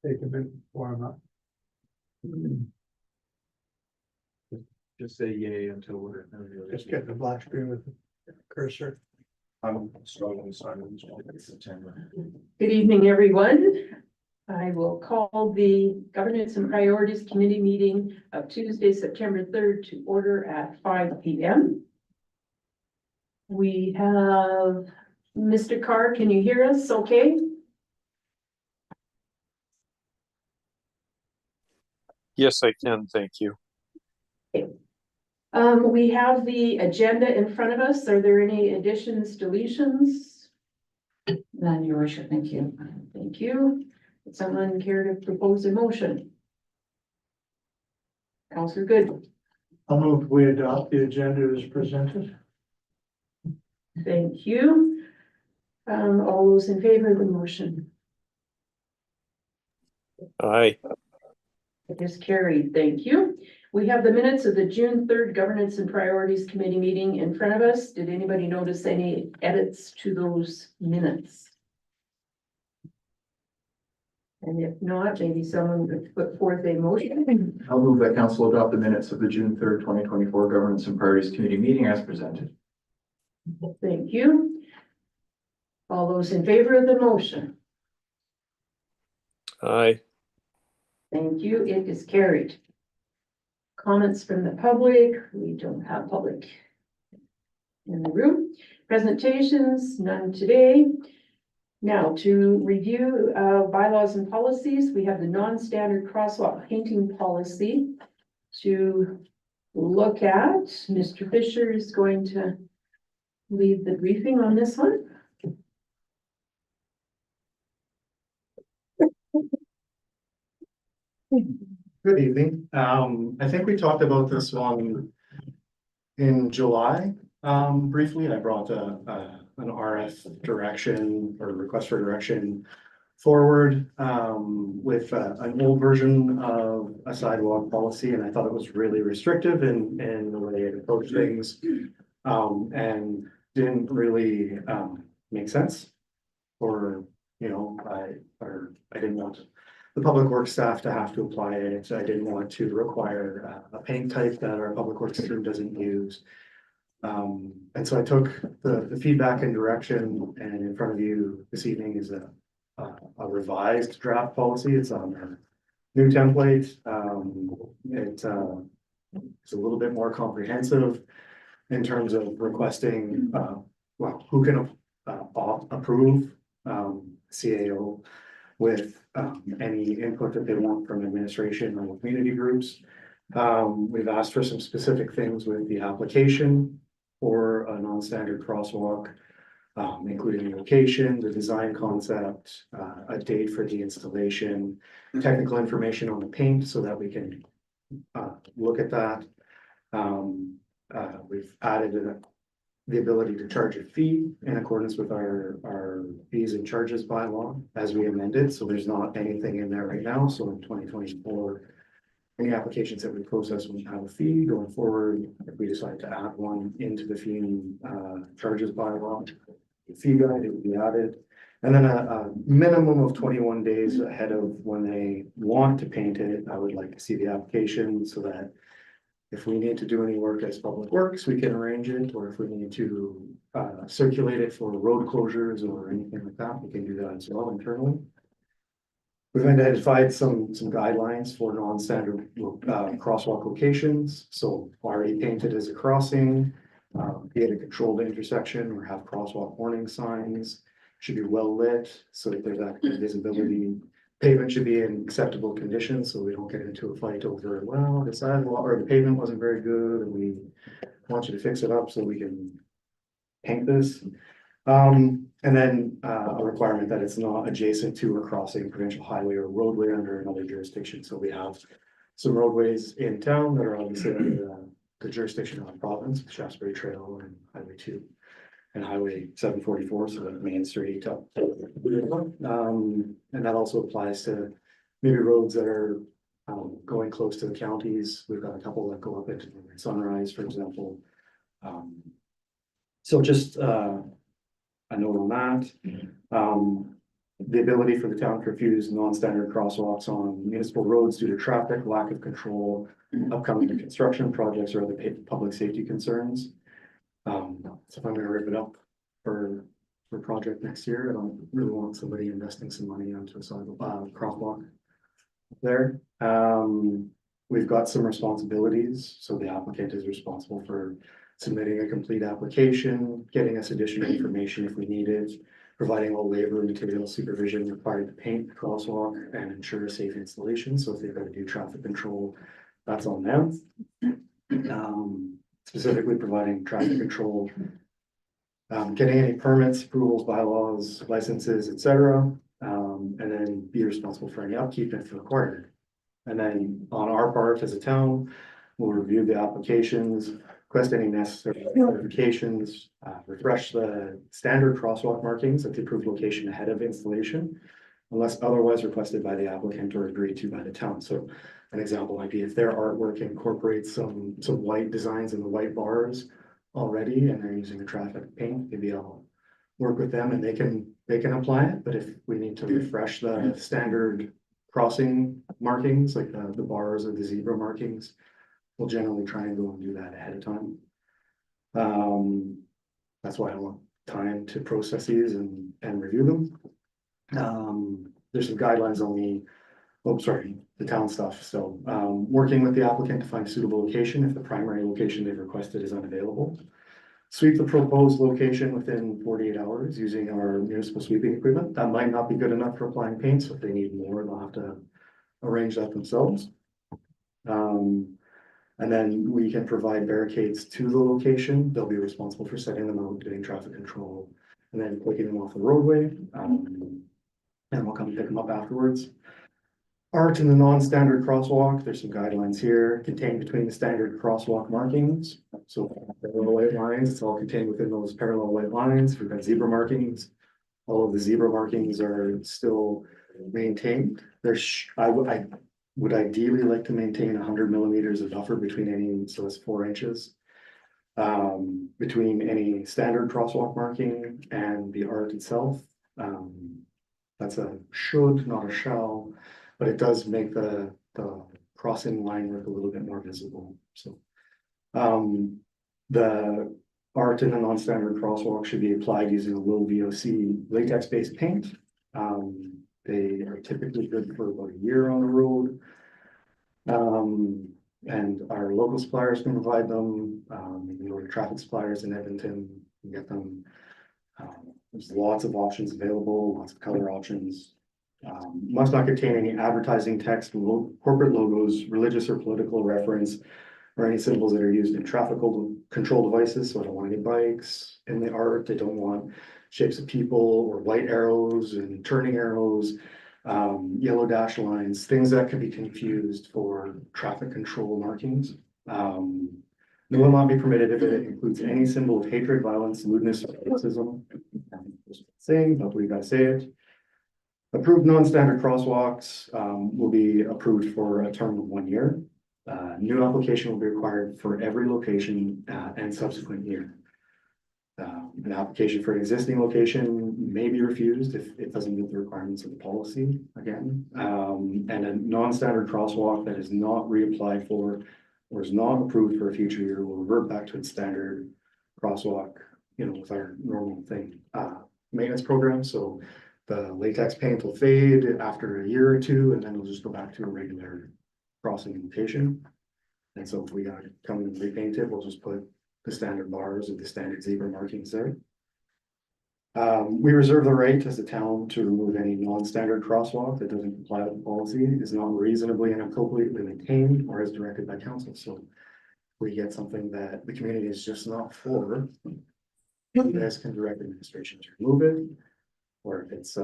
Take a bit warm up. Just say yay until we're. Just get the black screen with the cursor. I'm struggling to sign in September. Good evening, everyone. I will call the Governance and Priorities Committee meeting of Tuesday, September 3rd to order at 5 p.m. We have Mr. Carr, can you hear us okay? Yes, I can. Thank you. We have the agenda in front of us. Are there any additions, deletions? None, your worship, thank you. Thank you. Would someone care to propose a motion? Councillor Good. I'll move we adopt the agenda as presented. Thank you. All those in favor of the motion? Aye. It is carried. Thank you. We have the minutes of the June 3rd Governance and Priorities Committee meeting in front of us. Did anybody notice any edits to those minutes? And if not, maybe someone could put forth a motion. I'll move that council adopt the minutes of the June 3rd, 2024 Governance and Priorities Committee meeting as presented. Thank you. All those in favor of the motion? Aye. Thank you. It is carried. Comments from the public. We don't have public in the room. Presentations, none today. Now to review bylaws and policies, we have the non-standard crosswalk painting policy to look at. Mr. Fisher is going to lead the briefing on this one. Good evening. I think we talked about this one in July. Briefly, I brought an RF direction or request for direction forward with an old version of a sidewalk policy, and I thought it was really restrictive in the way it approached things and didn't really make sense. Or, you know, I didn't want the public works staff to have to apply it. I didn't want to require a paint type that our public works team doesn't use. And so I took the feedback and direction, and in front of you this evening is a revised draft policy. It's on our new template. It's a little bit more comprehensive in terms of requesting, well, who can approve CAO with any input that they want from administration or community groups. We've asked for some specific things with the application for a non-standard crosswalk, including the location, the design concept, a date for the installation, technical information on the paint so that we can look at that. We've added the ability to charge a fee in accordance with our fees and charges bylaw as we amended. So there's not anything in there right now. So in 2024, any applications that we process will have a fee going forward. If we decide to add one into the fee and charges bylaw, the fee guide, it will be added. And then a minimum of 21 days ahead of when they want to paint it, I would like to see the application so that if we need to do any work as public works, we can arrange it, or if we need to circulate it for road closures or anything like that, we can do that as well internally. We've identified some guidelines for non-standard crosswalk locations. So already painted as a crossing, be it a controlled intersection or have crosswalk warning signs, should be well lit so that there's active visibility. Pavement should be in acceptable condition, so we don't get into a fight over, well, the sidewalk or the pavement wasn't very good, and we want you to fix it up so we can paint this. And then a requirement that it's not adjacent to or crossing provincial highway or roadway under another jurisdiction. So we have some roadways in town that are obviously under the jurisdiction of the province, Shaftesbury Trail and Highway 2. And Highway 744, so that Main Street up. And that also applies to maybe roads that are going close to the counties. We've got a couple that go up into Sunrise, for example. So just a note on that. the ability for the town to refuse non-standard crosswalks on municipal roads due to traffic, lack of control, upcoming construction projects, or other public safety concerns. So if I'm gonna rip it up for project next year, I don't really want somebody investing some money onto a crosswalk there. We've got some responsibilities, so the applicant is responsible for submitting a complete application, getting us additional information if we need it, providing all labor and material supervision required to paint the crosswalk and ensure safe installation. So if they've got to do traffic control, that's on them. Specifically providing traffic control, getting any permits, approvals, bylaws, licenses, etc. And then be responsible for any upkeep if required. And then on our part as a town, we'll review the applications, request any necessary clarifications, refresh the standard crosswalk markings at the approved location ahead of installation, unless otherwise requested by the applicant or agreed to by the town. So an example might be if their artwork incorporates some white designs in the white bars already, and they're using a traffic paint, maybe I'll work with them and they can apply it. But if we need to refresh the standard crossing markings, like the bars or the zebra markings, we'll generally try and go and do that ahead of time. That's why I want time to process these and review them. There's some guidelines on the town stuff. So working with the applicant to find a suitable location if the primary location they've requested is unavailable. Sweep the proposed location within 48 hours using our municipal sweeping equipment. That might not be good enough for applying paint, so if they need more, they'll have to arrange that themselves. And then we can provide barricades to the location. They'll be responsible for setting them out, doing traffic control, and then taking them off the roadway. And we'll come pick them up afterwards. Art in the non-standard crosswalk, there's some guidelines here contained between the standard crosswalk markings. So parallel white lines, it's all contained within those parallel white lines. We've got zebra markings. All of the zebra markings are still maintained. I would ideally like to maintain 100 millimeters of buffer between any, so it's 4 inches. Between any standard crosswalk marking and the art itself. That's a should, not a shall. But it does make the crossing line work a little bit more visible. So the art in a non-standard crosswalk should be applied using a low VOC latex-based paint. They are typically good for about a year on the road. And our local suppliers can provide them. You can go to traffic suppliers in Edmonton and get them. There's lots of options available, lots of color options. Must not contain any advertising text, corporate logos, religious or political reference, or any symbols that are used in traffic control devices. So I don't want any bikes in the art. I don't want shapes of people or white arrows and turning arrows, yellow dash lines, things that could be confused for traffic control markings. They will not be permitted if it includes any symbol of hatred, violence, lewdness, or racism. Saying, but we gotta say it. Approved non-standard crosswalks will be approved for a term of 1 year. New application will be required for every location and subsequent year. An application for an existing location may be refused if it doesn't meet the requirements of the policy again. And a non-standard crosswalk that is not reapplied for or is not approved for a future year will revert back to its standard crosswalk, with our normal thing, maintenance program. So the latex paint will fade after a year or two, and then we'll just go back to a regular crossing location. And so if we gotta come and repaint it, we'll just put the standard bars or the standard zebra markings there. We reserve the right as a town to remove any non-standard crosswalk that doesn't comply with the policy, is not reasonably and appropriately maintained, or as directed by council. So if we get something that the community is just not for, you guys can direct administration to remove it. Or if it's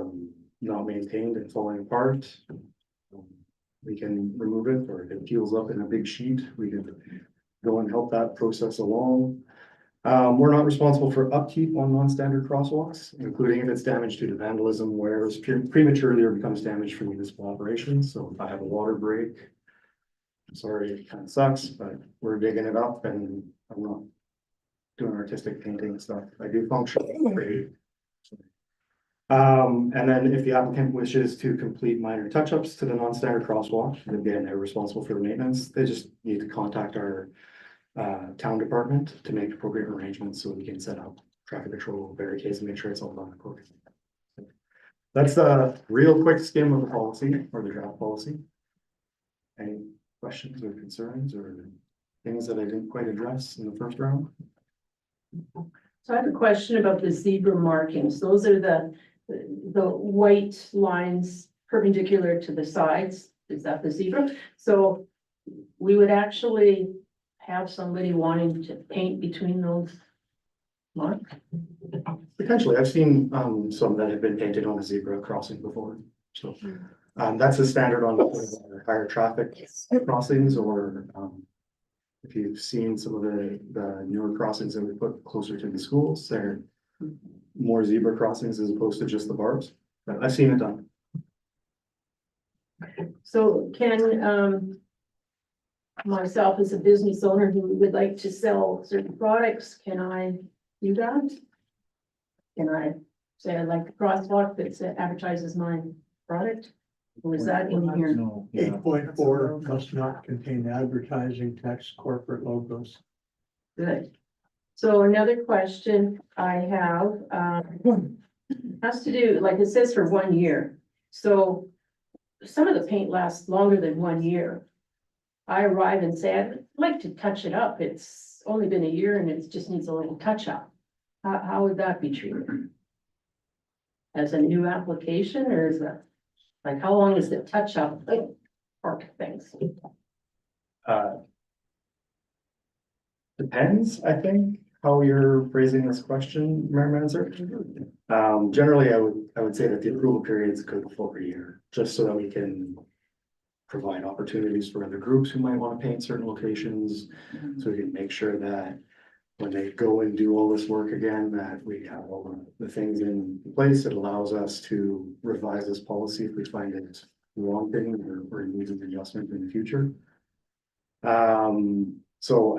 not maintained and falling apart, we can remove it. Or if it peels up in a big sheet, we can go and help that process along. We're not responsible for upkeep on non-standard crosswalks, including if it's damaged due to vandalism, wear prematurely or becomes damaged from municipal operations. So if I have a water break, I'm sorry, it kind of sucks, but we're digging it up and I'm not doing artistic painting and stuff. I do functional. And then if the applicant wishes to complete minor touch-ups to the non-standard crosswalk, again, they're responsible for the maintenance. They just need to contact our town department to make appropriate arrangements so we can set up traffic control barricades and make sure it's all done accordingly. That's a real quick skim of the policy or the draft policy. Any questions or concerns or things that I didn't quite address in the first round? So I have a question about the zebra markings. Those are the white lines perpendicular to the sides. Is that the zebra? So we would actually have somebody wanting to paint between those marks? Potentially, I've seen some that have been painted on a zebra crossing before, so. That's a standard on higher traffic crossings or if you've seen some of the newer crossings that we put closer to the schools, they're more zebra crossings as opposed to just the barbs, but I've seen it done. So can, myself as a business owner who would like to sell certain products, can I do that? Can I say I'd like the crosswalk that advertises my product? Or is that in here? 8.4 must not contain advertising, text, corporate logos. Good. So another question I have, has to do, like it says for 1 year. So some of the paint lasts longer than 1 year. I arrive and say, I'd like to touch it up. It's only been a year and it just needs a little touch up. How would that be treated? As a new application or is that, like, how long is the touch up part of things? Depends, I think, how you're phrasing this question, Mayor Manzer. Generally, I would say that the approval period is good for a year, just so that we can provide opportunities for other groups who might want to paint certain locations. So we can make sure that when they go and do all this work again, that we have all the things in place that allows us to revise this policy if we find it wrong or needs an adjustment in the future. So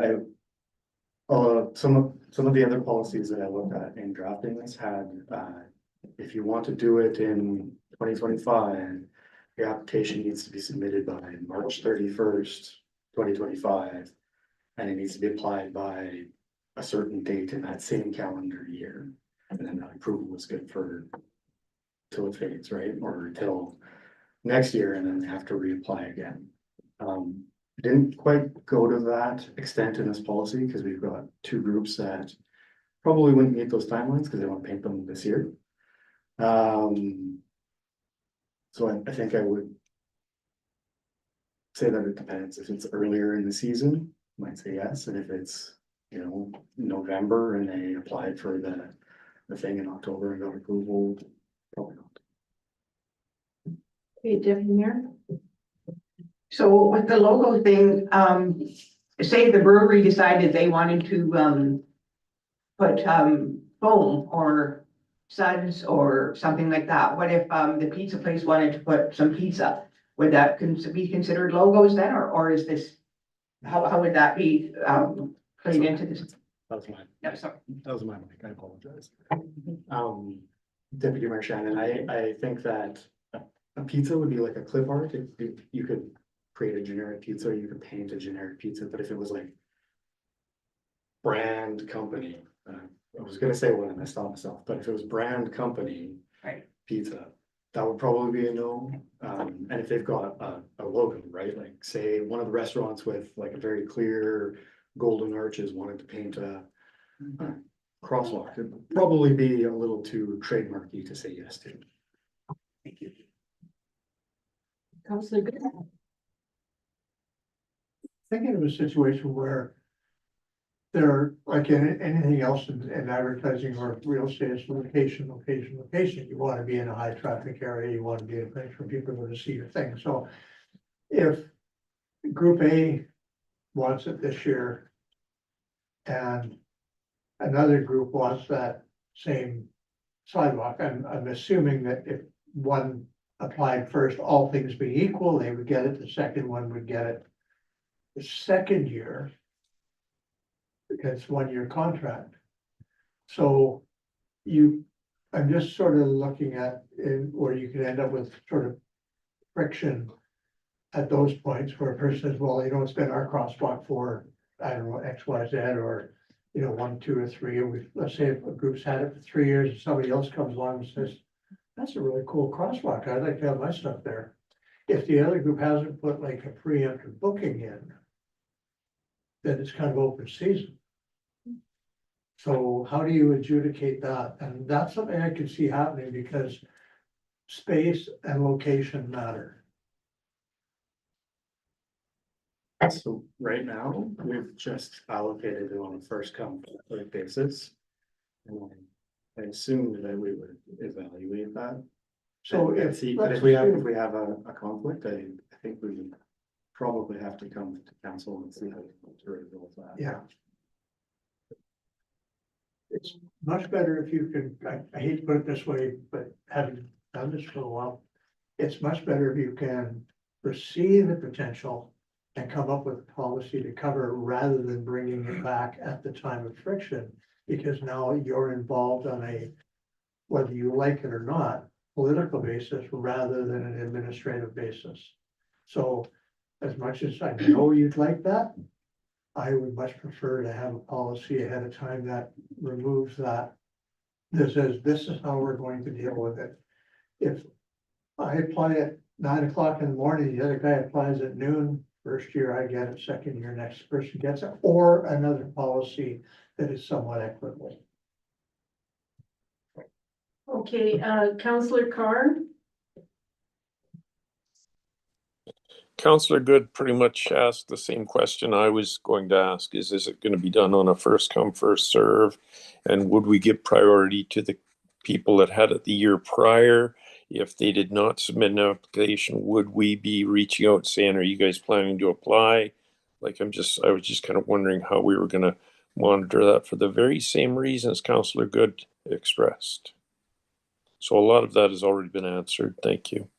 some of the other policies that I looked at in drafting this had, if you want to do it in 2025, your application needs to be submitted by March 31st, 2025, and it needs to be applied by a certain date in that same calendar year. And then that approval is good for till it fades, right? Or until next year and then have to reapply again. Didn't quite go to that extent in this policy because we've got two groups that probably wouldn't meet those timelines because they want to paint them this year. So I think I would say that it depends. If it's earlier in the season, I might say yes. And if it's, November and they applied for the thing in October and got approval, probably not. Okay, Deputy Mayor? So with the logo thing, say the brewery decided they wanted to put foam or suds or something like that. What if the pizza place wanted to put some pizza? Would that be considered logos then, or is this, how would that be played into this? That was mine. No, sorry. That was my mic. I apologize. Deputy Mayor Shannon, I think that a pizza would be like a clip art. You could create a generic pizza, or you could paint a generic pizza, but if it was like brand company, I was gonna say one and I stopped myself, but if it was brand company Right. pizza, that would probably be a no. And if they've got a logo, right, like say one of the restaurants with like a very clear golden arches wanted to paint a crosswalk, it'd probably be a little too trademarky to say yes to. Thank you. Councilor Good. Thinking of a situation where there, like in anything else in advertising or real estate, it's location. You want to be in a high traffic area, you want to be in a place where people are going to see your thing. So if Group A wants it this year and another group wants that same sidewalk, I'm assuming that if one applied first, all things being equal, they would get it, the second one would get it the second year, because it's 1 year contract. So you I'm just sort of looking at where you can end up with sort of friction at those points where a person says, well, it's been our crosswalk for, I don't know, X, Y, Z, or, 1, 2, or 3, and let's say if a group's had it for 3 years, and somebody else comes along and says, that's a really cool crosswalk, I'd like to have my stuff there. If the other group hasn't put like a preemptive booking in, then it's kind of open season. So how do you adjudicate that? And that's something I could see happening because space and location matter. So right now, we've just allocated it on a first come, first served basis. And I assumed that we would evaluate that. So And if, see, but let's if we have assume- a conflict, I think we would probably have to come to council and see how to resolve that. Yeah. It's much better if you can, I hate to put it this way, but having done this for a while, it's much better if you can foresee the potential and come up with a policy to cover rather than bringing it back at the time of friction, because now you're involved on a, whether you like it or not, political basis rather than an administrative basis. So as much as I know you'd like that, I would much prefer to have a policy ahead of time that removes that. That says, this is how we're going to deal with it. If I apply at 9 o'clock in the morning, the other guy applies at noon, first year I get it, second year next person gets it, or another policy that is somewhat equitable. Okay, Counselor Carr, Counselor Good pretty much asked the same question I was going to ask, is it going to be done on a first come, first serve? And would we give priority to the people that had it the year prior? If they did not submit an application, would we be reaching out saying, are you guys planning to apply? Like, I was just kind of wondering how we were going to monitor that for the very same reasons Counselor Good expressed. So a lot of that has already been answered. Thank you.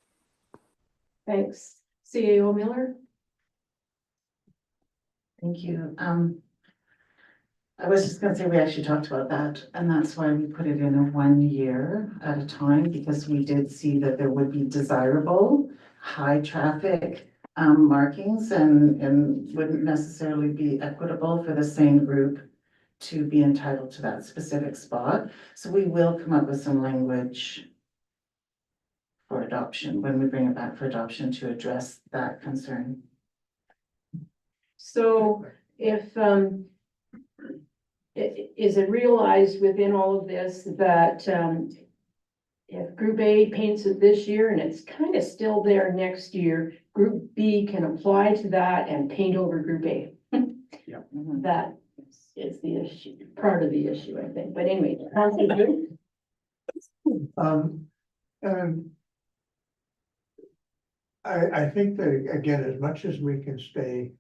thanks. CAO Miller? Thank you. I was just gonna say, we actually talked about that, and that's why we put it in a 1 year at a time, because we did see that there would be desirable, high traffic markings and wouldn't necessarily be equitable for the same group to be entitled to that specific spot. So we will come up with some language for adoption, when we bring it back for adoption, to address that concern. So if, is it realized within all of this that, if Group A paints it this year and it's kind of still there next year, Group B can apply to that and paint over Group A? Mhm. That is the issue, part of the issue, I think. But anyway, Counselor Good? And I think that, again, as much as we can stay,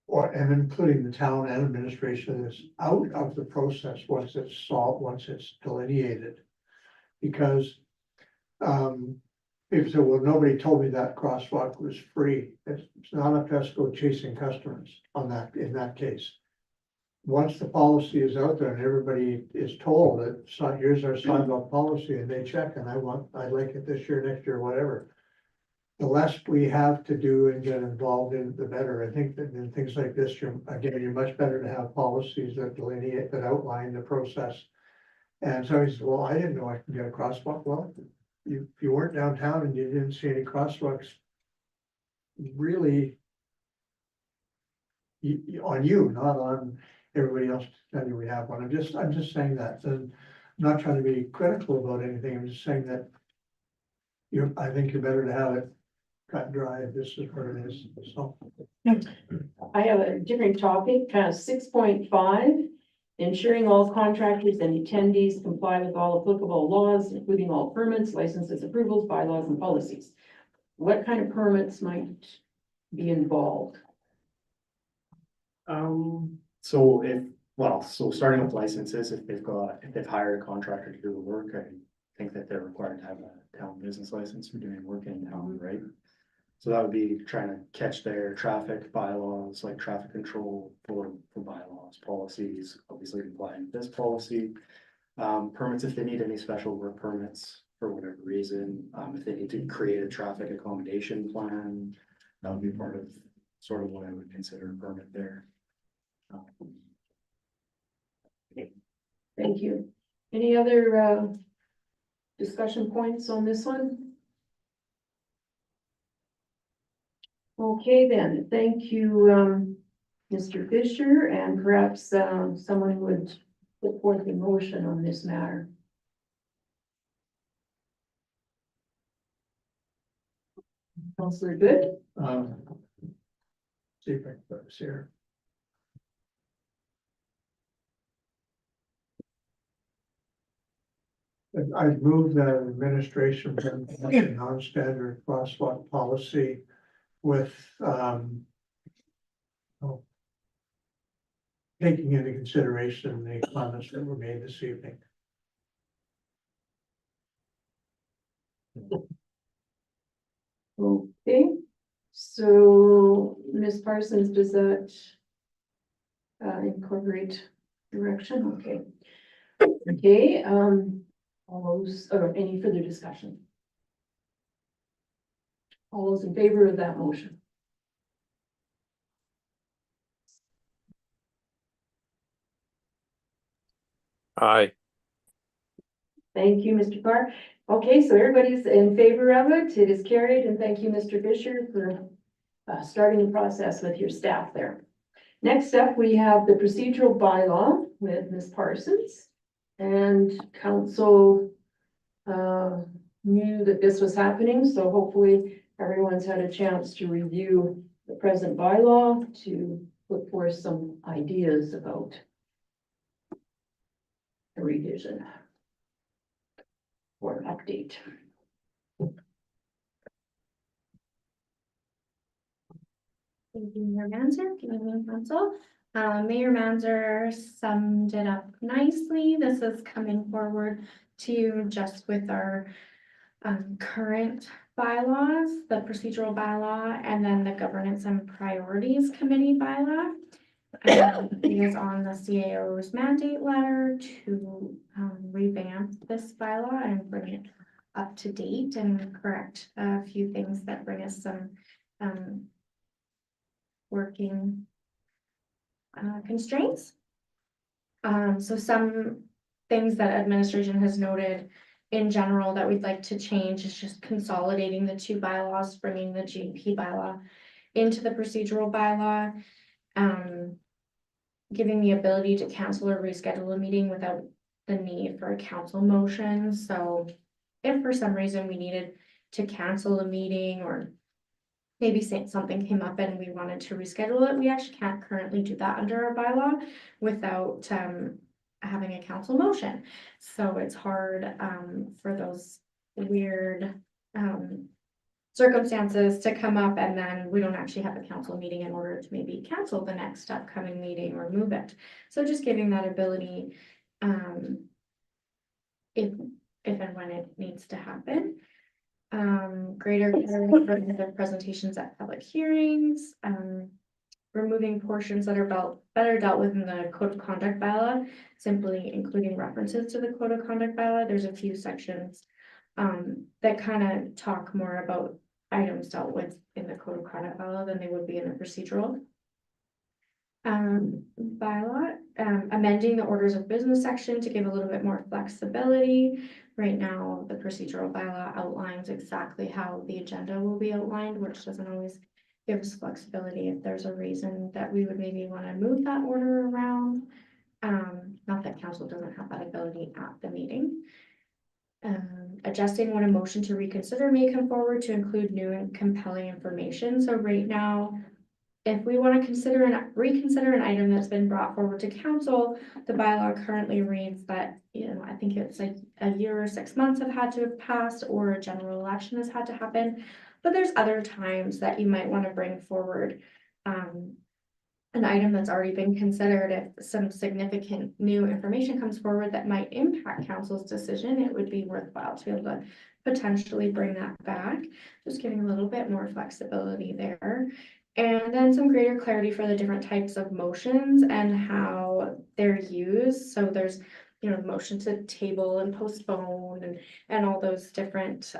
and including the town and administration, is out of the process once it's solved, once it's delineated. Because, people say, well, nobody told me that crosswalk was free. It's not up to us to go chasing customers on that, in that case. Once the policy is out there and everybody is told that, so here's our sidewalk policy, and they check, and I'd like it this year, next year, whatever. The less we have to do and get involved in, the better. I think that in things like this, you're much better to have policies that delineate, that outline the process. And so he said, well, I didn't know I could get a crosswalk. Well, you weren't downtown and you didn't see any crosswalks. Really, on you, not on everybody else to tell you we have one. I'm just saying that. I'm not trying to be critical about anything. I'm just saying that I think you're better to have it cut and dry. This is what it is. So. I have a different topic, 6.5. Ensuring all contractors and attendees comply with all applicable laws, including all permits, licenses, approvals, bylaws, and policies. What kind of permits might be involved? So starting with licenses, if they've hired a contractor to do the work, I think that they're required to have a town business license for doing work in town, right? So that would be trying to catch their traffic bylaws, like traffic control for bylaws, policies, obviously complying with this policy. Permits if they need any special work permits for whatever reason, if they need to create a traffic accommodation plan, that would be part of sort of what I would consider a permit there. Thank you. Any other discussion points on this one? Okay, then, thank you, Mr. Fisher, and perhaps someone would put forth a motion on this matter. Counselor Good? See if I can put this here. I move that administration bring a non-standard crosswalk policy with, taking into consideration the comments that were made this evening. Okay, so Ms. Parsons, does that incorporate direction? Okay. Okay, all those, or any further discussion? All those in favor of that motion? Aye. Thank you, Mr. Carr. Okay, so everybody's in favor of it. It is carried, and thank you, Mr. Fisher, for starting the process with your staff there. Next up, we have the procedural bylaw with Ms. Parsons. And council knew that this was happening, so hopefully everyone's had a chance to review the present bylaw to put forth some ideas about a revision or an update. Thank you, Mayor Manzer, good evening, council. Mayor Manzer summed it up nicely. This is coming forward to you just with our current bylaws, the procedural bylaw, and then the governance and priorities committee bylaw. It is on the CAO's mandate letter to revamp this bylaw and bring it up to date and correct a few things that bring us some working constraints. So some things that administration has noted in general that we'd like to change is just consolidating the two bylaws, bringing the GP bylaw into the procedural bylaw, giving the ability to cancel or reschedule a meeting without the need for a council motion. So if for some reason we needed to cancel a meeting or maybe something came up and we wanted to reschedule it, we actually can't currently do that under our bylaw without having a council motion. So it's hard for those weird circumstances to come up and then we don't actually have a council meeting in order to maybe cancel the next upcoming meeting or move it. So just giving that ability if and when it needs to happen. Greater clarity for presentations at public hearings, removing portions that are better dealt with in the code of conduct bylaw, simply including references to the code of conduct bylaw. There's a few sections that kind of talk more about items dealt with in the code of conduct bylaw than they would be in the procedural bylaw. Amending the orders of business section to give a little bit more flexibility. Right now, the procedural bylaw outlines exactly how the agenda will be outlined, which doesn't always give us flexibility if there's a reason that we would maybe want to move that order around. Not that council doesn't have that ability at the meeting. Adjusting when a motion to reconsider may come forward to include new and compelling information. So right now, if we want to reconsider an item that's been brought forward to council, the bylaw currently reads that, I think it's like a year or 6 months have had to have passed or a general election has had to happen. But there's other times that you might want to bring forward an item that's already been considered. If some significant new information comes forward that might impact council's decision, it would be worthwhile to be able to potentially bring that back, just giving a little bit more flexibility there. And then some greater clarity for the different types of motions and how they're used. So there's motion to table and postpone and all those different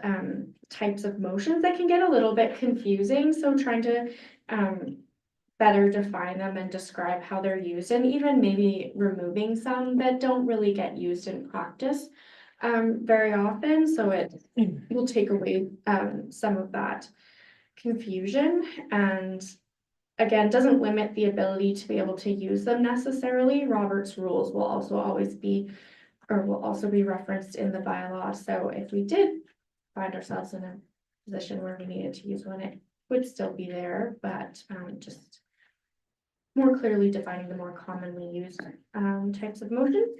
types of motions that can get a little bit confusing. So trying to better define them and describe how they're used, and even maybe removing some that don't really get used in practice very often. So it will take away some of that confusion, and again, doesn't limit the ability to be able to use them necessarily. Robert's rules will also always be, or will also be referenced in the bylaw. So if we did find ourselves in a position where we needed to use one, it would still be there, but just more clearly defining the more commonly used types of motions.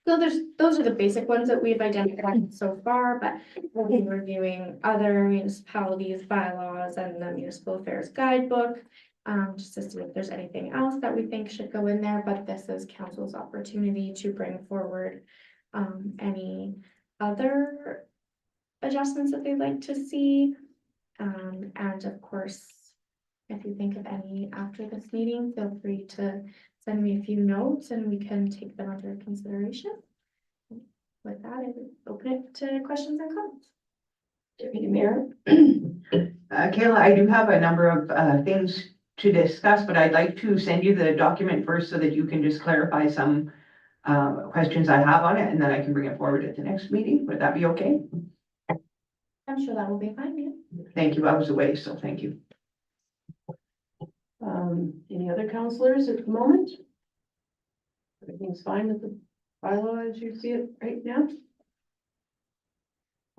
So those are the basic ones that we've identified so far, but we'll be reviewing other municipalities' bylaws and the municipal affairs guidebook. Just to see if there's anything else that we think should go in there, but this is council's opportunity to bring forward any other adjustments that they'd like to see. And of course, if you think of any after this meeting, feel free to send me a few notes and we can take them under consideration. With that, I would open it to questions and comments. Deputy Mayor? Kayla, I do have a number of things to discuss, but I'd like to send you the document first so that you can just clarify some questions I have on it, and then I can bring it forward at the next meeting. Would that be okay? I'm sure that will be fine, yeah. Thank you. I was away, so thank you. Any other counselors at the moment? Everything's fine with the bylaw as you see it right now?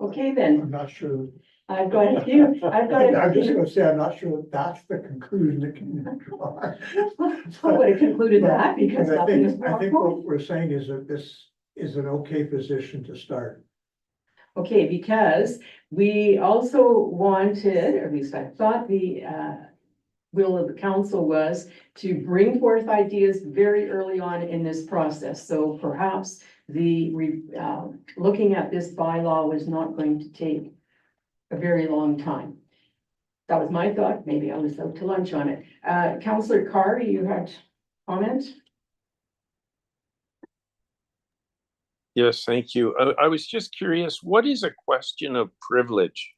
Okay, then, I'm not sure. I've got a few, I'm just gonna say, I'm not sure that's the conclusion that can be drawn. I would have concluded that because But nothing is I think possible. what we're saying is that this is an okay position to start. Okay, because we also wanted, or at least I thought the will of the council was to bring forth ideas very early on in this process. So perhaps looking at this bylaw was not going to take a very long time. That was my thought. Maybe I was out to lunch on it. Councillor Carr, you had comment? Yes, thank you. I was just curious, what is a question of privilege?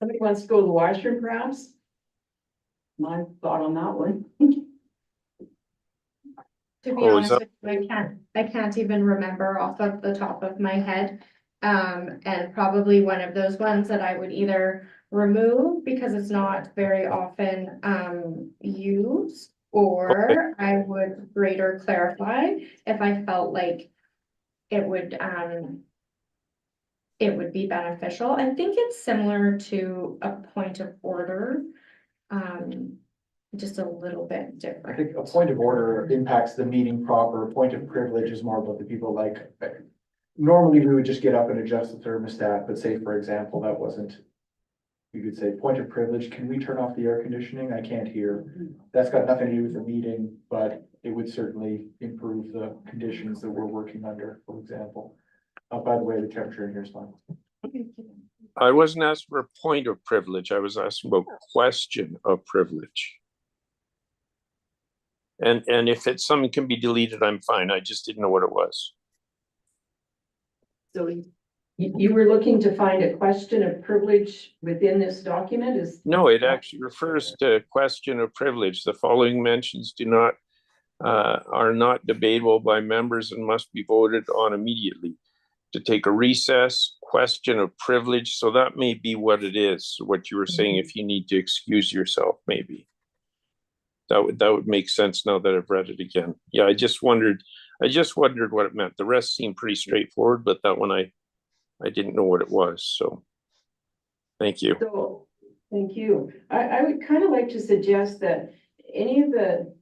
Somebody wants to go to the washroom perhaps? My thought on that one. To be Oh, is honest, with you, I can't even remember off of the top of my head. And probably one of those ones that I would either remove because it's not very often used, or I would greater clarify if I felt like it would be beneficial. I think it's similar to a point of order. Just a little bit I different. think a point of order impacts the meeting proper. A point of privilege is more about the people like. Normally, we would just get up and adjust the thermostat, but say, for example, that wasn't. You could say, point of privilege, can we turn off the air conditioning? I can't hear. That's got nothing to do with the meeting, but it would certainly improve the conditions that we're working under, for example. By the way, the temperature in here is fine. I wasn't asking for a point of privilege. I was asking about question of privilege. And if it's something can be deleted, I'm fine. I just didn't know what it was. So you were looking to find a question of privilege within this document is? No, it actually refers to question of privilege. The following mentions are not debatable by members and must be voted on immediately. To take a recess, question of privilege. So that may be what it is. What you were saying, if you need to excuse yourself, maybe. That would make sense now that I've read it again. Yeah, I just wondered what it meant. The rest seemed pretty straightforward, but that one I didn't know what it was. So thank you. So, thank you. I would kind of like to suggest that any of the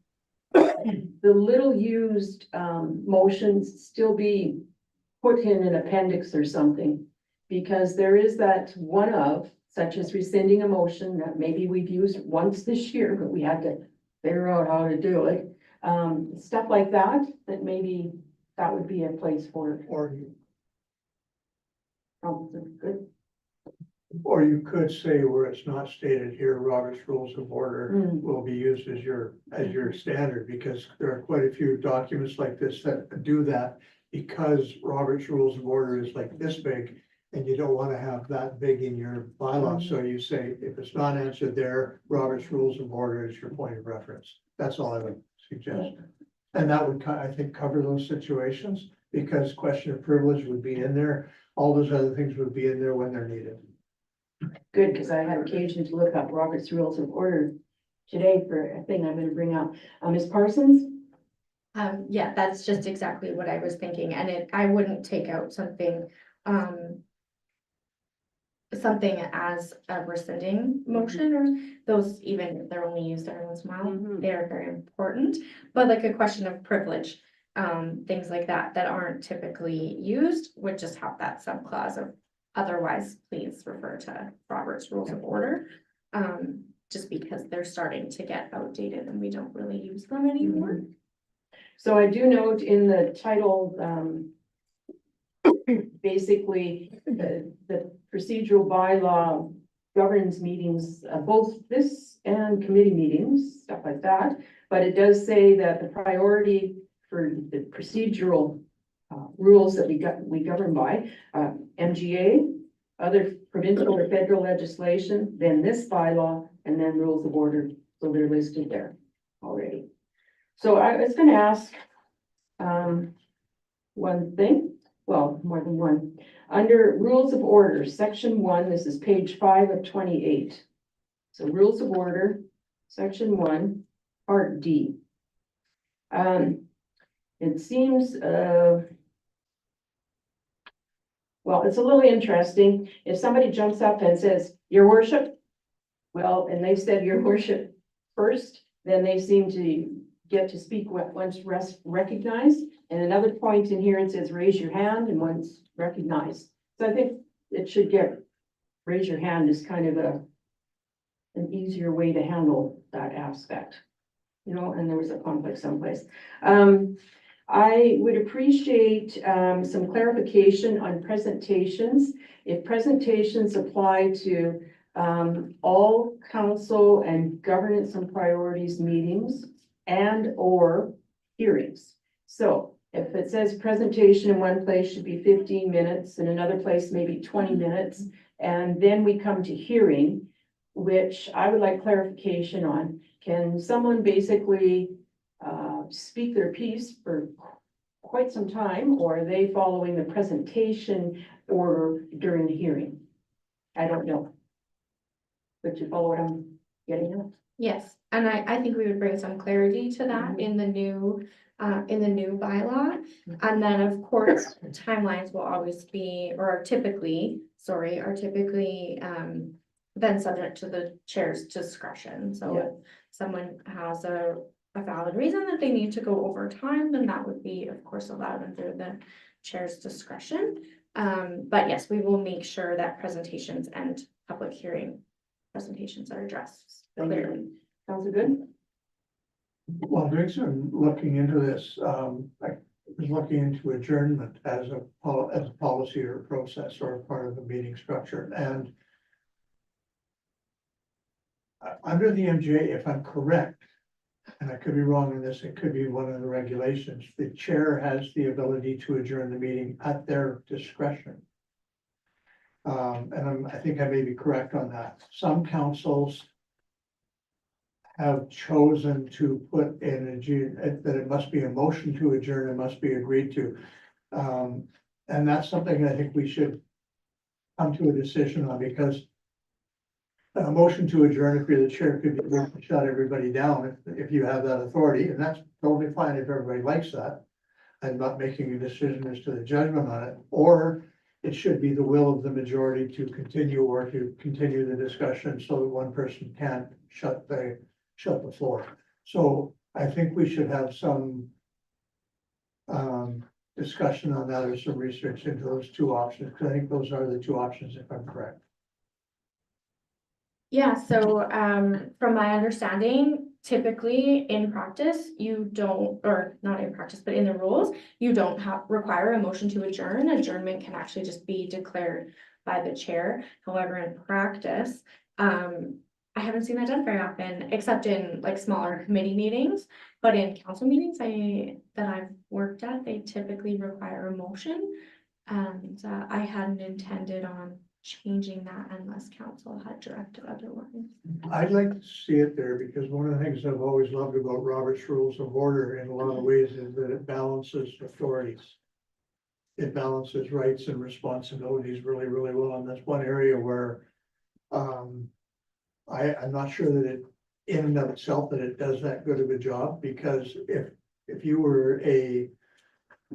little used motions still be put in an appendix or something. Because there is that one of, such as rescinding a motion that maybe we've used once this year, but we had to figure out how to do it. Stuff like that, that maybe that would be a place for it. Or Oh, good. Or you could say where it's not stated here, Robert's Rules of Order Mm. will be used as your standard, because there are quite a few documents like this that do that. Because Robert's Rules of Order is like this big, and you don't want to have that big in your bylaw, so you say, if it's not answered there, Robert's Rules of Order is your point of reference. That's all I would suggest. And that would, I think, cover those situations, because question of privilege would be in there, all those other things would be in there when they're needed. Good, because I had occasion to look up Robert's Rules of Order today for a thing I'm gonna bring up. Ms. Parsons? Yeah, that's just exactly what I was thinking, and I wouldn't take out something, something as a rescinding motion, or those, even if they're only used every once in a while, Mhm. they are very important. But like a question of privilege, things like that aren't typically used, would just have that subclause of otherwise, please refer to Robert's Rules of Order. Just because they're starting to get outdated and we don't really use them anymore. So I do note in the title, basically, the procedural bylaw governs meetings, both this and committee meetings, stuff like that. But it does say that the priority for the procedural rules that we govern by, MGA, other provincial or federal legislation, then this bylaw, and then rules of order. So they're listed there already. So I was gonna ask one thing, well, more than one. Under Rules of Order, Section 1, this is page 5 of 28. So Rules of Order, Section 1, Part D. It seems, well, it's a little interesting. If somebody jumps up and says, "Your worship," well, and they've said "Your worship" first, then they seem to get to speak once recognized. And another point in here, it says "raise your hand" and once recognized. So I think it should get, raise your hand is kind of an easier way to handle that aspect. You know, and there was a conflict someplace. I would appreciate some clarification on presentations. If presentations apply to all council and governance and priorities meetings and or hearings. So if it says presentation in one place should be 15 minutes, in another place maybe 20 minutes, and then we come to hearing, which I would like clarification on. Can someone basically speak their piece for quite some time, or are they following the presentation order during the hearing? I don't know. But you follow what I'm getting at? Yes, and I think we would bring some clarity to that in the new bylaw. And then, of course, timelines will always be, or are typically then subject to the chair's discretion. So Yeah. if someone has a valid reason that they need to go over time, then that would be, of course, allowed under the chair's discretion. But yes, we will make sure that presentations and public hearing presentations are addressed Thank you. clearly. Sounds good? Well, doing some looking into this, I was looking into adjournment as a policy or a process or a part of the meeting structure, and under the MGA, if I'm correct, and I could be wrong in this, it could be one of the regulations, the chair has the ability to adjourn the meeting at their discretion. And I think I may be correct on that. Some councils have chosen to put in that it must be a motion to adjourn, it must be agreed to. And that's something I think we should come to a decision on, because a motion to adjourn, if you're the chair, could be to shut everybody down if you have that authority, and that's totally fine if everybody likes that. I'm not making a decision as to the judgment on it, or it should be the will of the majority to continue the discussion so that one person can't shut the floor. So I think we should have some discussion on that, or some research into those two options, because I think those are the two options, if I'm correct. Yeah, so from my understanding, typically in practice, you don't, or not in practice, but in the rules, you don't require a motion to adjourn. Adjournment can actually just be declared by the chair. However, in practice, I haven't seen that done very often, except in like smaller committee meetings. But in council meetings that I've worked at, they typically require a motion. And I hadn't intended on changing that unless council had directed otherwise. I'd like to see it there because one of the things I've always loved about Robert's Rules of Order in a lot of ways is that it balances authorities. It balances rights and responsibilities really, really well, and that's one area where I'm not sure that it, in and of itself, that it does that good of a job, because if you were a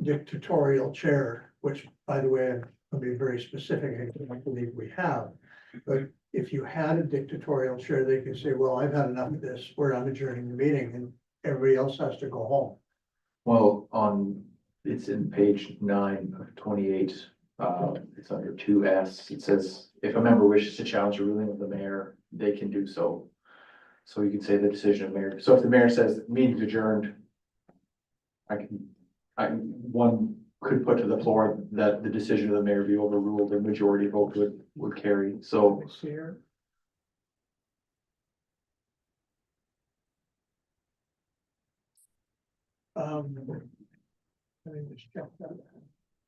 dictatorial chair, which, by the way, I'll be very specific, I don't believe we have, but if you had a dictatorial chair, they could say, well, I've had enough of this, I'm adjourning the meeting, and everybody else has to go home. Well, it's in page 9 of 28, it's under 2S, it says, if a member wishes to challenge a ruling of the mayor, they can do so. So you can say the decision of mayor, so if the mayor says meeting's adjourned, one could put to the floor that the decision of the mayor be overruled, and majority vote would carry, so. Let me see here. Let me just check that.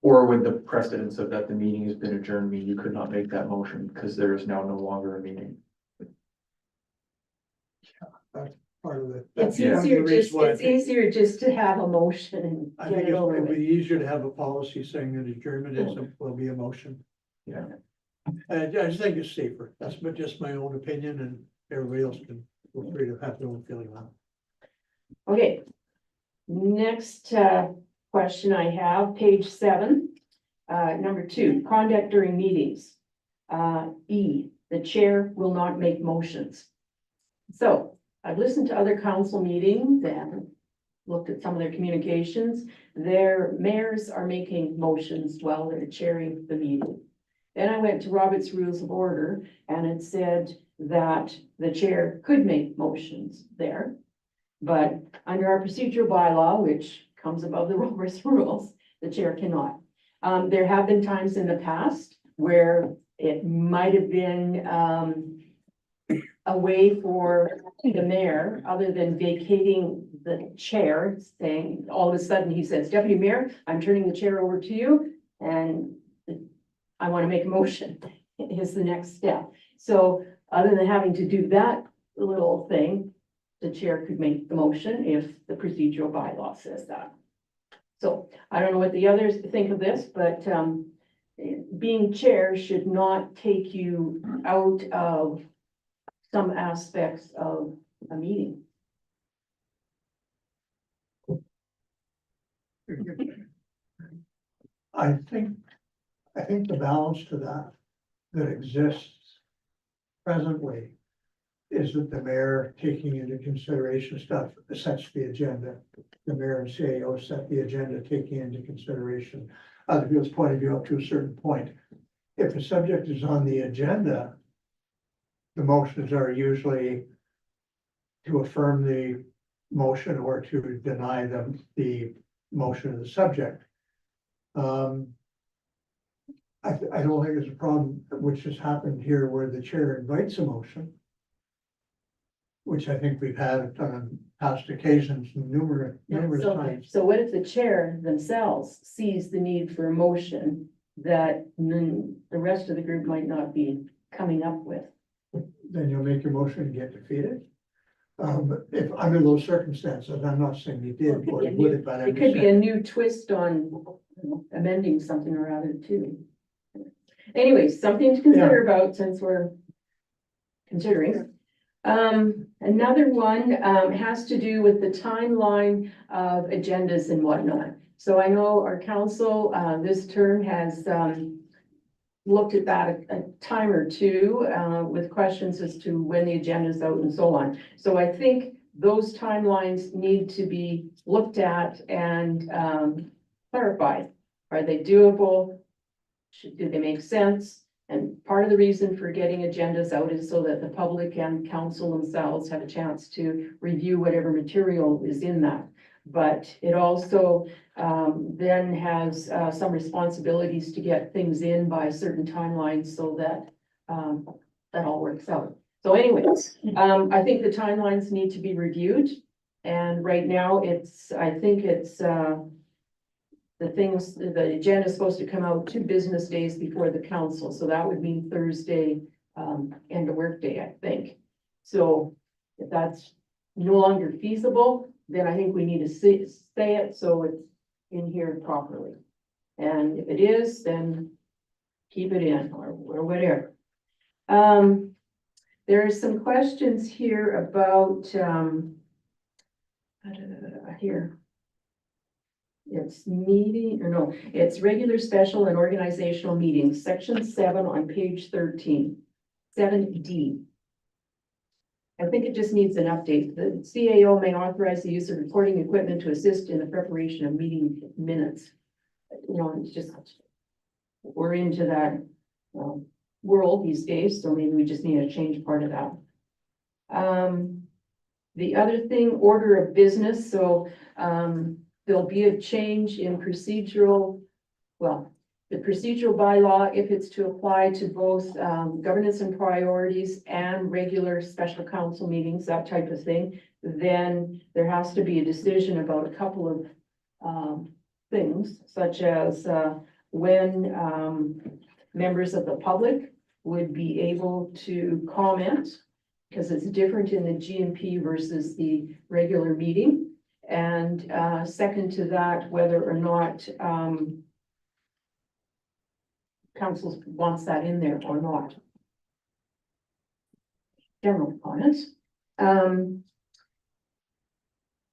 Or with the precedence of that the meeting has been adjourned, mean you could not make that motion because there is now no longer a meeting. Part of it. It's Yeah. easier, The reason why I think- easier just to have a motion I and get think it over it'd with. be easier to have a policy saying that adjournment will be a motion. Yeah. And I just think it's safer. That's just my own opinion, and everybody else can feel free to have their own feeling on it. Okay. Next, question I have, page 7, number 2, conduct during meetings. E, the chair will not make motions. So I've listened to other council meetings and looked at some of their communications. Their mayors are making motions while they're chairing the meeting. Then I went to Robert's Rules of Order, and it said that the chair could make motions there. But under our procedural bylaw, which comes above the Robert's Rules, the chair cannot. There have been times in the past where it might have been a way for the mayor, other than vacating the chair, saying, all of a sudden he says, Deputy Mayor, I'm turning the chair over to you, and I want to make a motion, is the next step. So other than having to do that little thing, the chair could make the motion if the procedural bylaw says that. So I don't know what the others think of this, but being chair should not take you out of some aspects of a meeting. I think the balance to that exists presently is that the mayor, taking into consideration stuff, sets the agenda. The mayor and CAO set the agenda, taking into consideration other people's point of view up to a certain point. If the subject is on the agenda, the motions are usually to affirm the motion or to deny the motion of the subject. I don't think there's a problem, which has happened here, where the chair invites a motion, which I think we've had on past occasions numerous times. So what if the chair themselves sees the need for a motion that the rest of the group might not be coming up with? Then you'll make your motion and get defeated. But if under those circumstances, I'm not saying you did or would it, but I'm It just could be a saying, new twist on amending something or other too. Anyways, something to consider about since we're considering. Another one, has to do with the timeline of agendas and whatnot. So I know our council, this term has, looked at that a time or two, with questions as to when the agenda is out and so on. So I think those timelines need to be looked at and, clarified. Are they doable? Do they make sense? And part of the reason for getting agendas out is so that the public and council themselves have a chance to review whatever material is in that. but it also then has some responsibilities to get things in by certain timelines so that that all works out. So anyways, I think the timelines need to be reviewed. And right now I think it's the agenda is supposed to come out 2 business days before the council. So that would mean Thursday, end of workday, I think. So if that's no longer feasible, then I think we need to say it so it's in here properly. And if it is, then keep it in or whatever. There are some questions here about, here. It's it's regular, special and organizational meetings, section 7 on page 13, 7D. I think it just needs an update. The CAO may authorize the use of recording equipment to assist in the preparation of meeting minutes. You know, it's just, we're into that world these days, so maybe we just need to change part of that. The other thing, order of business, so there'll be a change in procedural, the procedural bylaw, if it's to apply to both governance and priorities and regular special council meetings, that type of thing, then there has to be a decision about a couple of things, such as when members of the public would be able to comment, because it's different in the GMP versus the regular meeting. And second to that, whether or not council wants that in there or not. General comments.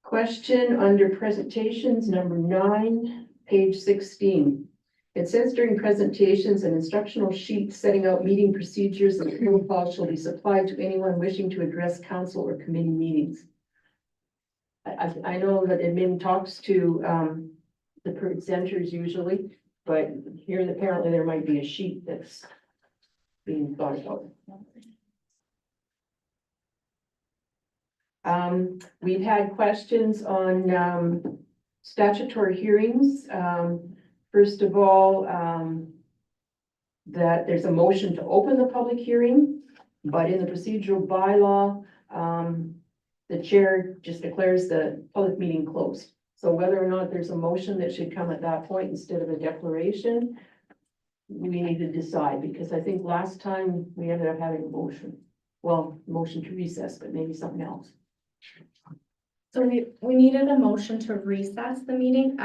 Question under presentations, number 9, page 16. It says during presentations, an instructional sheet setting out meeting procedures and protocols shall be supplied to anyone wishing to address council or committee meetings. I know that admin talks to the presenters usually, but here apparently there might be a sheet that's being thought about. We've had questions on statutory hearings. First of all, that there's a motion to open the public hearing, but in the procedural bylaw, the chair just declares the public meeting closed. So whether or not there's a motion that should come at that point instead of a declaration, we need to decide, because I think last time we ended up having a motion. Well, motion to recess, but maybe something else. So we needed a motion to recess the meeting.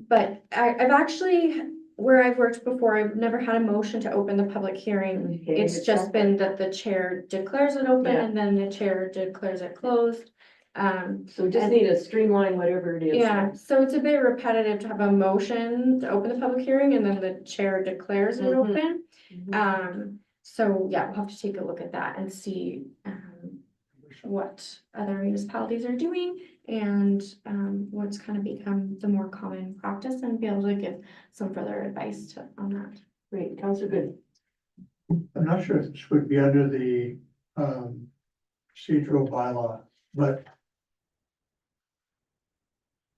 But I've actually, where I've worked before, I've never had a motion to open the public hearing. Okay, It's just been that the chair declares it open Yeah. and then the chair declares it closed. So just need to streamline whatever it is. Yeah, so it's a bit repetitive to have a motion to open the public hearing and then the chair declares it Mhm. open. Mhm. So yeah, we'll have to take a look at that and see what other municipalities are doing and what's kind of become the more common practice and be able to give some further advice on that. Great, Councilor Good. I'm not sure if this would be under the procedural bylaw, but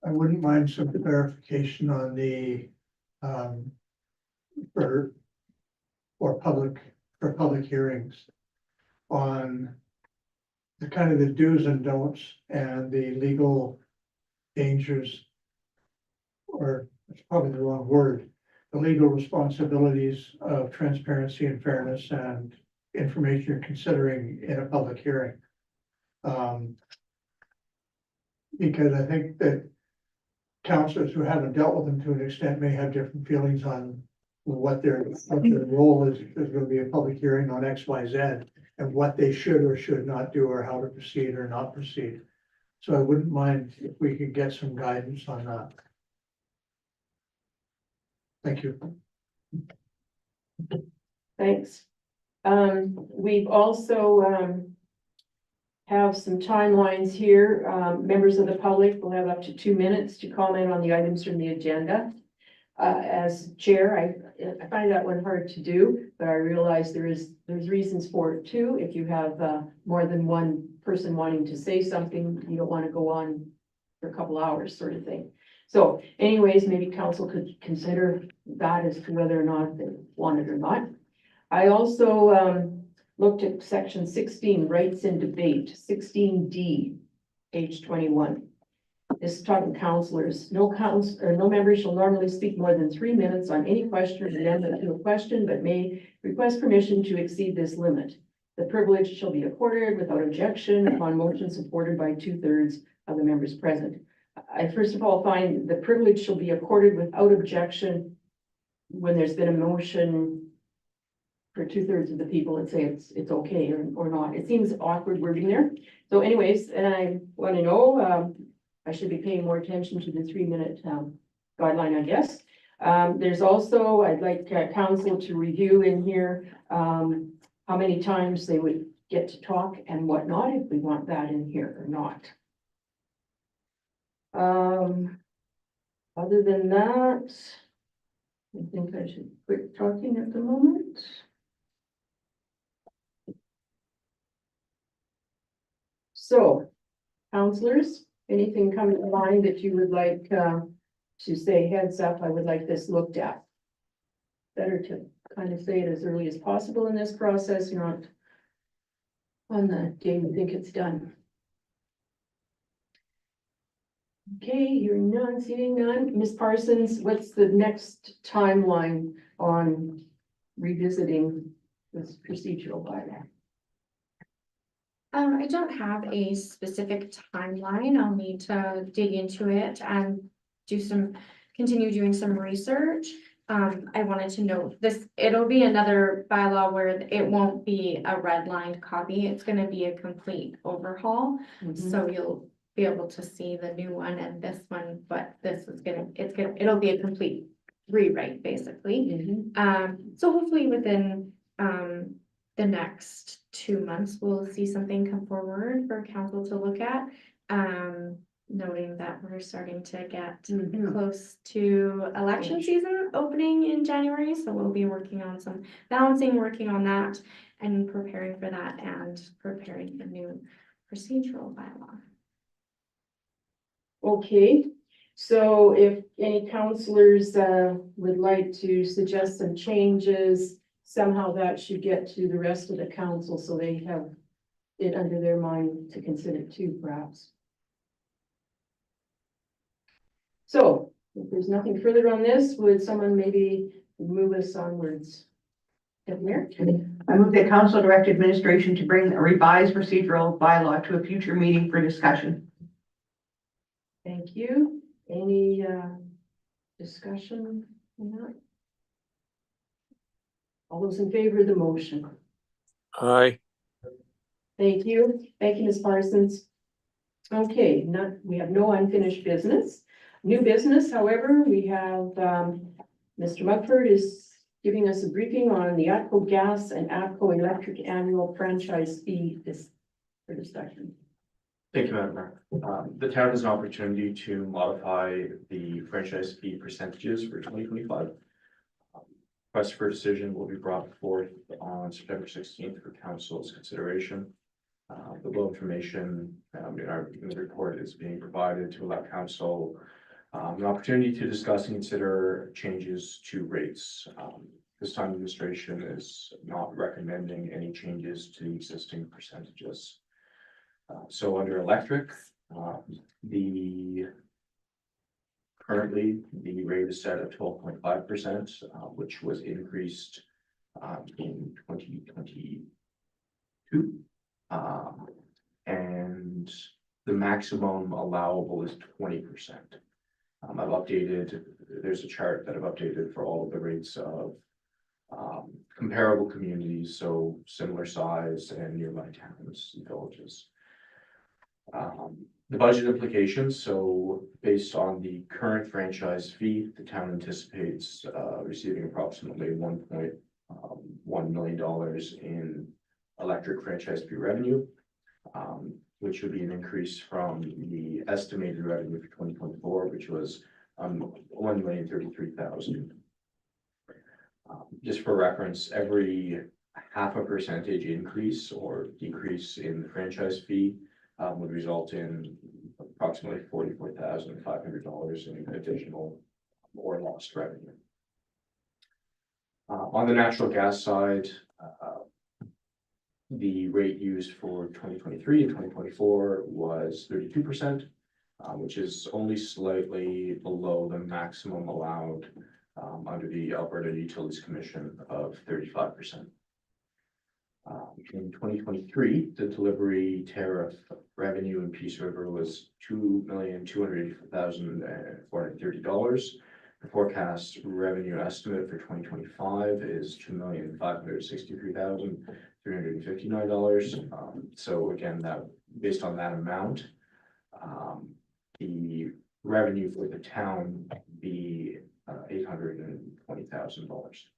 I wouldn't mind some clarification on the for public hearings on the kind of the do's and don'ts and the legal dangers, or it's probably the wrong word, the legal responsibilities of transparency and fairness and information you're considering in a public hearing. Because I think that councilors who haven't dealt with them to an extent may have different feelings on what their role is. If there's going to be a public hearing on X, Y, Z, and what they should or should not do, or how to proceed or not proceed. So I wouldn't mind if we could get some guidance on that. Thank you. Thanks. We've also have some timelines here. Members of the public will have up to 2 minutes to comment on the items from the agenda. As chair, I find that one hard to do, but I realize there's reasons for it too. If you have more than one person wanting to say something, you don't want to go on for a couple hours sort of thing. So anyways, maybe council could consider that as to whether or not they want it or not. I also, looked at section 16, rights in debate, 16D, page 21. This is talking councillors. No member shall normally speak more than 3 minutes on any question or amendment to a question, but may request permission to exceed this limit. The privilege shall be accorded without objection upon motion supported by 2/3 of the members present. I first of all find the privilege shall be accorded without objection when there's been a motion for 2/3 of the people that say it's okay or not. It seems awkward wording there. So anyways, and I want to know, I should be paying more attention to the 3-minute guideline, I guess. There's also, I'd like council to review in here, how many times they would get to talk and whatnot, if we want that in here or not. Other than that, I think I should quit talking at the moment. So, councillors, anything come to mind that you would like to say heads up, I would like this looked at? Better to kind of say it as early as possible in this process, not on the day we think it's done. Okay, hearing none, seeing none. Ms. Parsons, what's the next timeline on revisiting this procedural bylaw? I don't have a specific timeline. I'll need to dig into it and continue doing some research. I wanted to note this, it'll be another bylaw where it won't be a redlined copy. It's gonna be a complete overhaul. So you'll be able to see the new one and this one, but this is it'll be a complete rewrite, basically. So hopefully within, the next 2 months, we'll see something come forward for council to look at. Noting that we're starting to get close to election season opening in January, so we'll be working on some working on that and preparing for that and preparing the new procedural bylaw. Okay, so if any councillors would like to suggest some changes, somehow that should get to the rest of the council so they have it under their mind to consider too, perhaps. So if there's nothing further on this, would someone maybe move us onwards? Mayor? I move that council direct administration to bring a revised procedural bylaw to a future meeting for discussion. Thank you. Any discussion on that? All those in favor of the motion? Aye. Thank you. Thank you, Ms. Parsons. Okay, we have no unfinished business. New business, however, we have Mr. Mugford is giving us a briefing on the ATCO Gas and ATCO Electric annual franchise fee for discussion. Thank you, Madam Mayor. The town has an opportunity to modify the franchise fee percentages for 2025. Request for decision will be brought forth on September 16th for council's consideration. The below information in the report is being provided to allow council an opportunity to discuss and consider changes to rates. This time administration is not recommending any changes to existing percentages. So under electric, currently the rate is set at 12.5%, which was increased in 2022. And the maximum allowable is 20%. I've updated, there's a chart that I've updated for all of the rates of comparable communities, so similar size and nearby towns and villages. The budget implications, so based on the current franchise fee, the town anticipates receiving approximately $1.1 million in electric franchise fee revenue, which would be an increase from the estimated revenue for 2024, which was $1,033,000. Just for reference, every 0.5% increase or decrease in the franchise fee would result in approximately $44,500 in additional or lost revenue. On the natural gas side, the rate used for 2023 and 2024 was 32%, which is only slightly below the maximum allowed under the Alberta Utilities Commission of 35%. In 2023, the delivery tariff revenue in Peace River was $2,284,430. The forecast revenue estimate for 2025 is $2,563,359. So again, that based on that amount, the revenue for the town would be $820,000.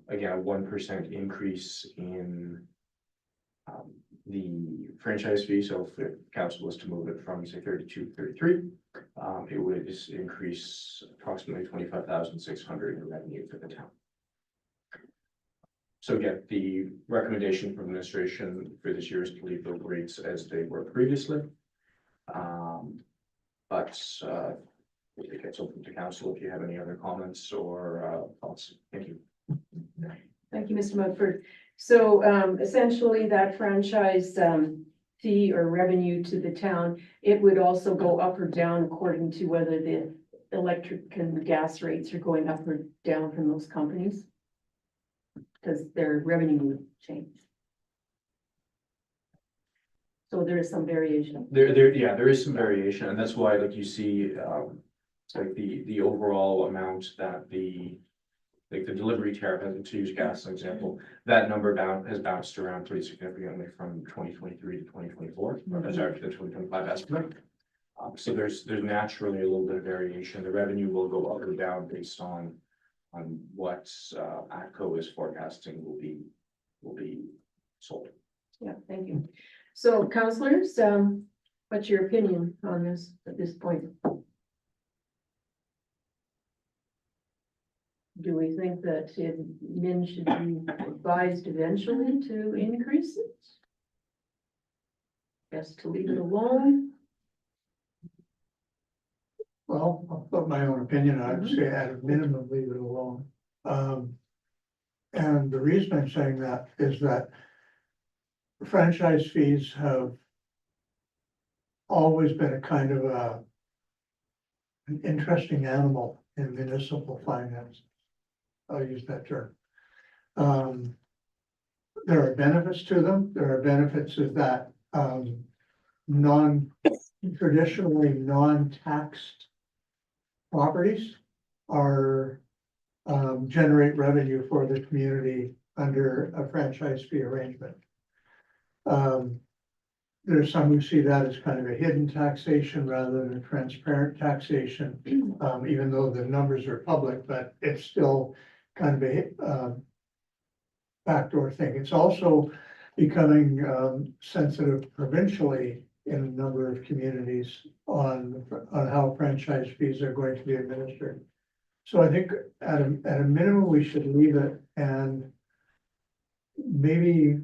Again, a 1% increase in the franchise fee. So if the council was to move it from say 32 to 33, it would just increase approximately 25,600 in revenue for the town. So again, the recommendation from administration for this year is to leave the rates as they were previously. But it gets open to council if you have any other comments or thoughts. Thank you. Thank you, Mr. Mugford. So essentially that franchise fee or revenue to the town, it would also go up or down according to whether the electric and gas rates are going up or down from those companies. Because their revenue would change. So there is some variation. There is some variation, and that's why, like you see, like the overall amount that the delivery tariff, to use gas as an example, that number has bounced around pretty significantly from 2023 to 2024, sorry, to the 2025 estimate. So there's naturally a little bit of variation. The revenue will go up or down based on what ATCO is forecasting will be sold. Yeah, thank you. So councillors, what's your opinion on this at this point? Do we think that MIN should be advised eventually to increase it? Yes, to leave it alone? Well, I'll put my own opinion, I'd say at a minimum, leave it alone. And the reason I'm saying that is that franchise fees have always been a kind of an interesting animal in municipal finance. I'll use that term. There are benefits to them. There are benefits of that traditionally non-taxed properties are generate revenue for the community under a franchise fee arrangement. There's some who see that as kind of a hidden taxation rather than a transparent taxation, even though the numbers are public, but it's still kind of a backdoor thing. It's also becoming sensitive provincially in a number of communities on how franchise fees are going to be administered. So I think at a minimum, we should leave it and maybe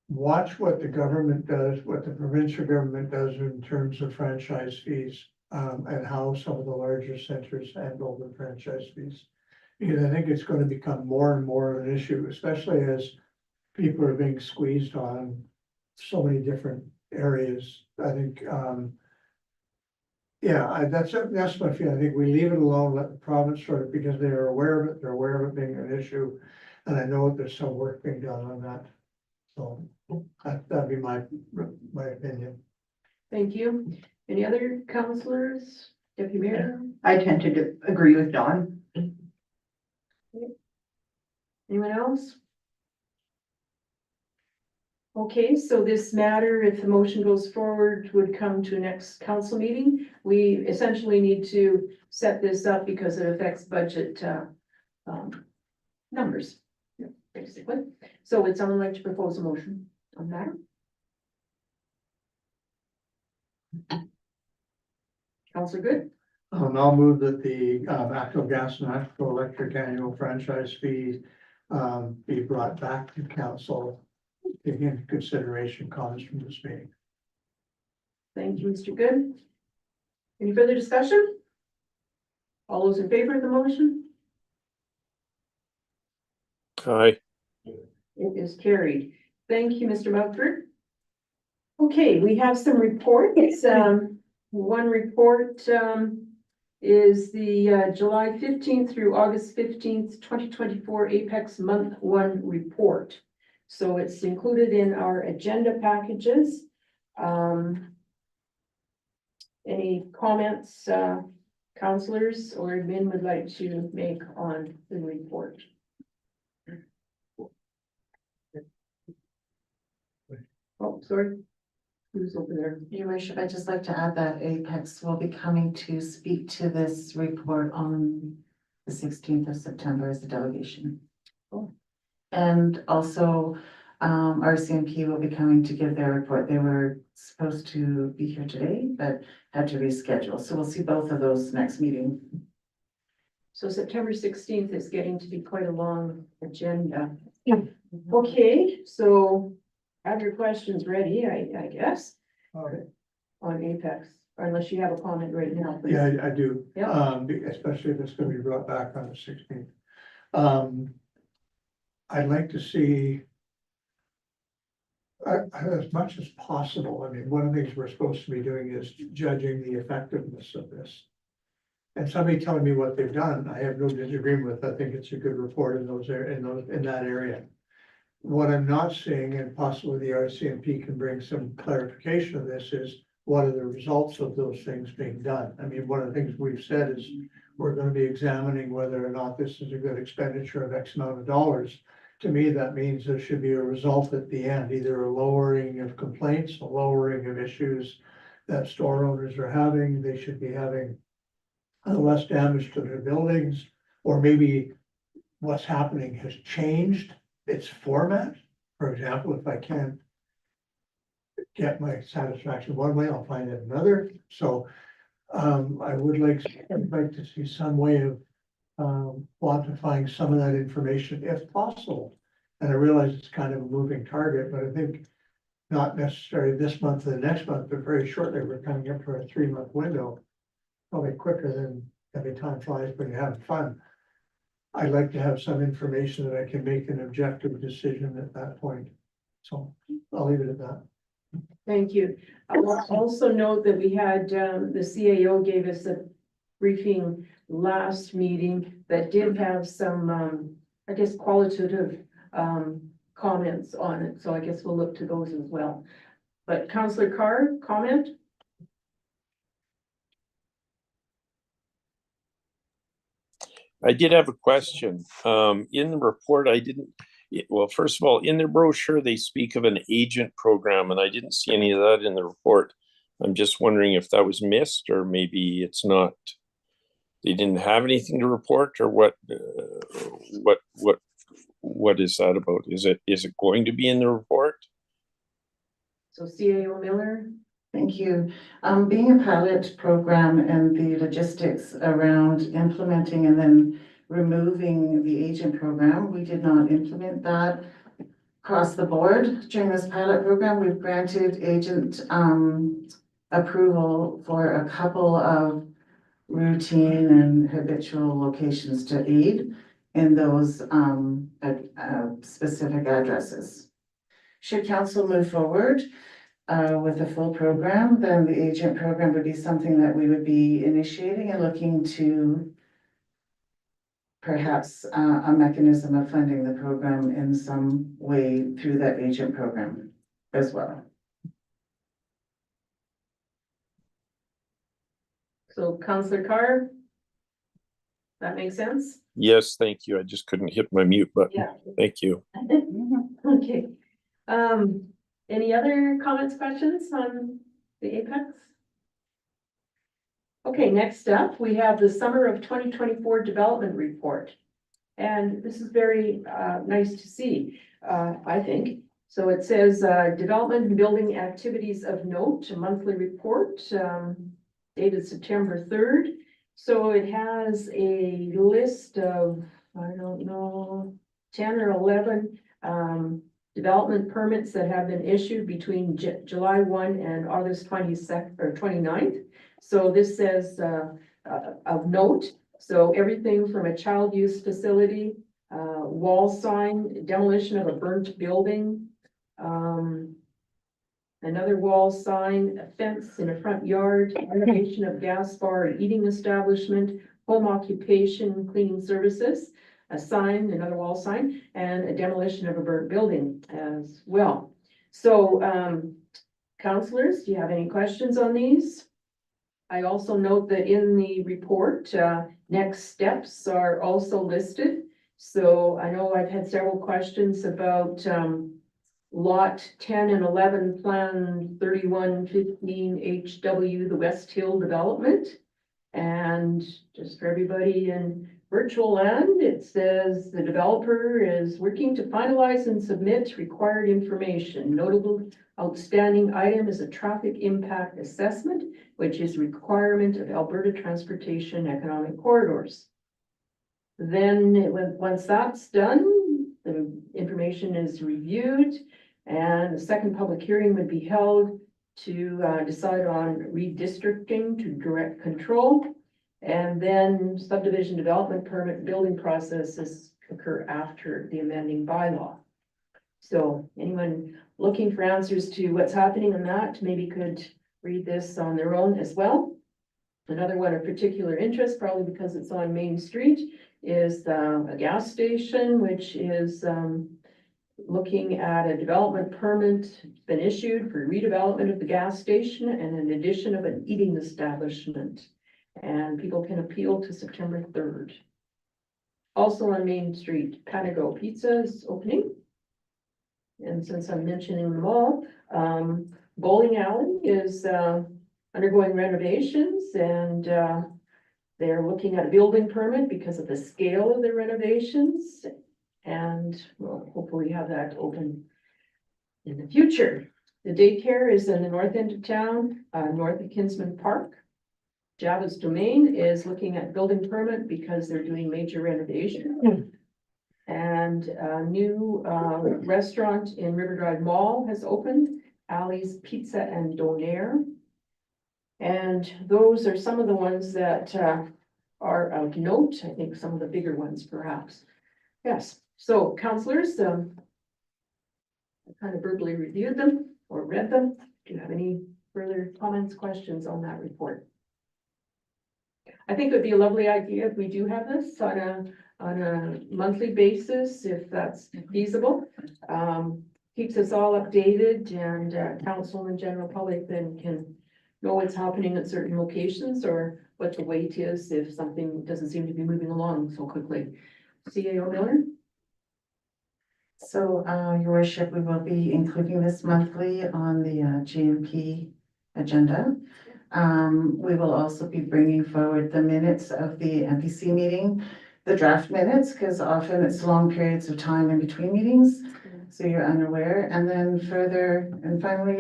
watch what the government does, what the provincial government does in terms of franchise fees, and how some of the larger centers handle the franchise fees. Because I think it's going to become more and more of an issue, especially as people are being squeezed on so many different areas. I think, that's my feeling. I think we leave it alone, let the province sort of, because they are aware of it, they're aware of it being an issue. And I know there's some work being done on that. So that'd be my opinion. Thank you. Any other councillors? Deputy Mayor? I tend to agree with Don. Anyone else? Okay, so this matter, if the motion goes forward, would come to next council meeting. We essentially need to set this up because it affects budget numbers, basically. So would someone like to propose a motion on that? Councillor Good? I'll move that the ATCO Gas and ATCO Electric annual franchise fee be brought back to council, taking into consideration comments from this meeting. Thank you, Mr. Good. Any further discussion? All those in favor of the motion? Aye. It is carried. Thank you, Mr. Mumford. Okay, we have some reports. One report, is the, July 15th through August 15th, 2024 Apex Month 1 report. So it's included in our agenda packages. Any comments, counselors or admin would like to make on the report? Oh, sorry. Who's over there? Your worship, I'd just like to add that Apex will be coming to speak to this report on the 16th of September as a delegation. Oh. And also, RCMP will be coming to give their report. They were supposed to be here today, but had to reschedule. So we'll see both of those next meeting. So September 16th is getting to be quite a long agenda. Okay, so have your questions ready, I guess, on Apex, or unless you have a comment right now. please. Yeah, I do. Yeah. Especially if it's gonna be brought back on the 16th. I'd like to see as much as possible. I mean, one of the things we're supposed to be doing is judging the effectiveness of this. And somebody telling me what they've done, I have no disagreement with. I think it's a good report in that area. What I'm not seeing, and possibly the RCMP can bring some clarification of this, is what are the results of those things being done? I mean, one of the things we've said is we're gonna be examining whether or not this is a good expenditure of X amount of dollars. To me, that means there should be a result at the end, either a lowering of complaints, a lowering of issues that store owners are having. They should be having less damage to their buildings, or maybe what's happening has changed its format. For example, if I can't get my satisfaction one way, I'll find it another. So I would like to see some way of quantifying some of that information if possible. And I realize it's kind of a moving target, but I think not necessarily this month or the next month, but very shortly, we're coming up for a 3-month window. Probably quicker than every time flies when you're having fun. I'd like to have some information that I can make an objective decision at that point. So I'll leave it at that. Thank you. I will also note that we had, the CAO gave us a briefing last meeting that did have some, I guess, qualitative, comments on it. So I guess we'll look to those as well. But Councillor Carr, comment? I did have a question. In the report, well, first of all, in their brochure, they speak of an agent program, and I didn't see any of that in the report. I'm just wondering if that was missed, or maybe it's not. They didn't have anything to report, or what is that about? Is it going to be in the report? So CAO Miller? Thank you. Being a pilot program and the logistics around implementing and then removing the agent program, we did not implement that across the board during this pilot program. We've granted agent approval for a couple of routine and habitual locations to aid in those specific addresses. Should council move forward with a full program, then the agent program would be something that we would be initiating and looking to perhaps a mechanism of funding the program in some way through that agent program as well. So Councillor Carr? That makes sense? Yes, thank you. I just couldn't hit my mute button. Yeah. Thank you. Okay. Any other comments, questions on the Apex? Okay, next up, we have the Summer of 2024 Development Report. And this is very nice to see, I think. So it says, Development and Building Activities of Note, a monthly report, dated September 3rd. So it has a list of, I don't know, 10 or 11 development permits that have been issued between July 1 and August 22nd or 29th. So this says, of note, so everything from a child use facility, wall sign, demolition of a burnt building, another wall sign, a fence in a front yard, renovation of gas bar and eating establishment, home occupation, cleaning services, a sign, another wall sign, and a demolition of a burnt building as well. So, counselors, do you have any questions on these? I also note that in the report, next steps are also listed. So I know I've had several questions about, lot 10 and 11, plan 3115 HW, the West Hill development. And just for everybody in virtual land, it says the developer is working to finalize and submit required information. Notable outstanding item is a traffic impact assessment, which is requirement of Alberta Transportation Economic Corridors. Then once that's done, the information is reviewed and the second public hearing would be held to decide on redistricting to direct control. And then subdivision development permit building processes occur after the amending bylaw. So anyone looking for answers to what's happening in that maybe could read this on their own as well. Another one of particular interest, probably because it's on Main Street, is a gas station, which is looking at a development permit been issued for redevelopment of the gas station and an addition of an eating establishment. And people can appeal to September 3rd. Also on Main Street, Panago Pizza is opening. And since I'm mentioning them all, Bowling Alley is undergoing renovations and they're looking at a building permit because of the scale of the renovations. And we'll hopefully have that open in the future. The daycare is in the north end of town, north of Kinsman Park. Java's Domain is looking at building permit because they're doing major renovation. And a new restaurant in River Drive Mall has opened, Ali's Pizza and Donair. And those are some of the ones that are of note. I think some of the bigger ones perhaps. Yes, so counselors, I kind of verbally reviewed them or read them. Do you have any further comments, questions on that report? I think it would be a lovely idea if we do have this on a monthly basis, if that's feasible. Keeps us all updated and council and general public then can know what's happening at certain locations or what the wait is if something doesn't seem to be moving along so quickly. CAO Miller? So, your worship, we will be including this monthly on the GMP agenda. We will also be bringing forward the minutes of the MPC meeting, the draft minutes, because often it's long periods of time in between meetings, so you're unaware. And then further, and finally,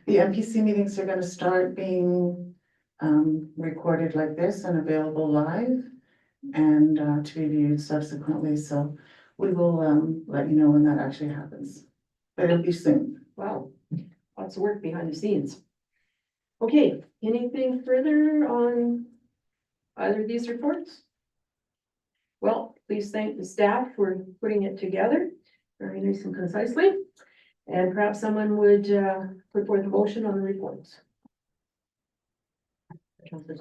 the MPC meetings are going to start being recorded like this and available live and to be viewed subsequently. So we will let you know when that actually happens, but it'll be soon. Wow, lots of work behind the scenes. Okay, anything further on either of these reports? Well, please thank the staff for putting it together very nice and concisely. And perhaps someone would put forth a motion on the reports.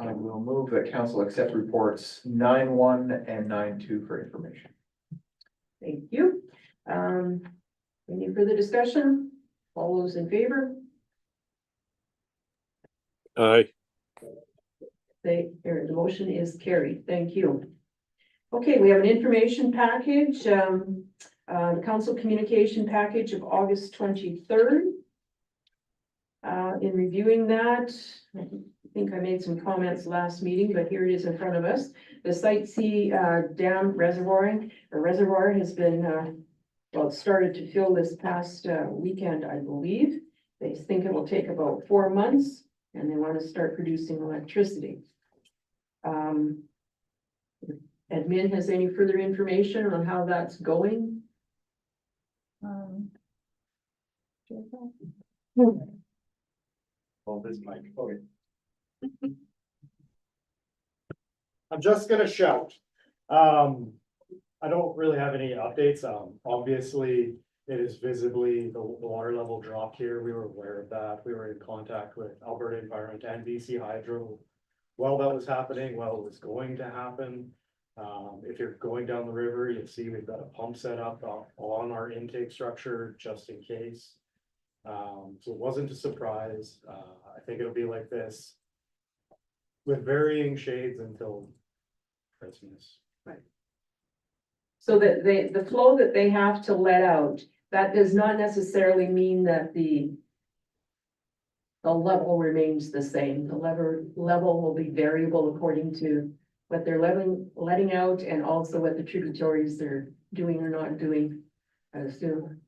I will move that council accept reports 9.1 and 9.2 for information. Thank you. Any further discussion? All those in favor? Aye. The motion is carried. Thank you. Okay, we have an information package, the council communication package of August 23rd. In reviewing that, I think I made some comments last meeting, but here it is in front of us. The Site C dam reservoir has been, well, it started to fill this past weekend, I believe. They think it will take about 4 months and they want to start producing electricity. Admin has any further information on how that's going? Well, this mic, okay. I'm just gonna shout. I don't really have any updates. Obviously, it is visibly, the water level dropped here. We were aware of that. We were in contact with Alberta Environment and BC Hydro. While that was happening, while it was going to happen. If you're going down the river, you'll see we've got a pump set up on our intake structure just in case. So it wasn't a surprise. I think it'll be like this with varying shades until Christmas. So that the flow that they have to let out, that does not necessarily mean that the level remains the same. The level will be variable according to what they're letting out and also what the tributaries are doing or not doing, I assume.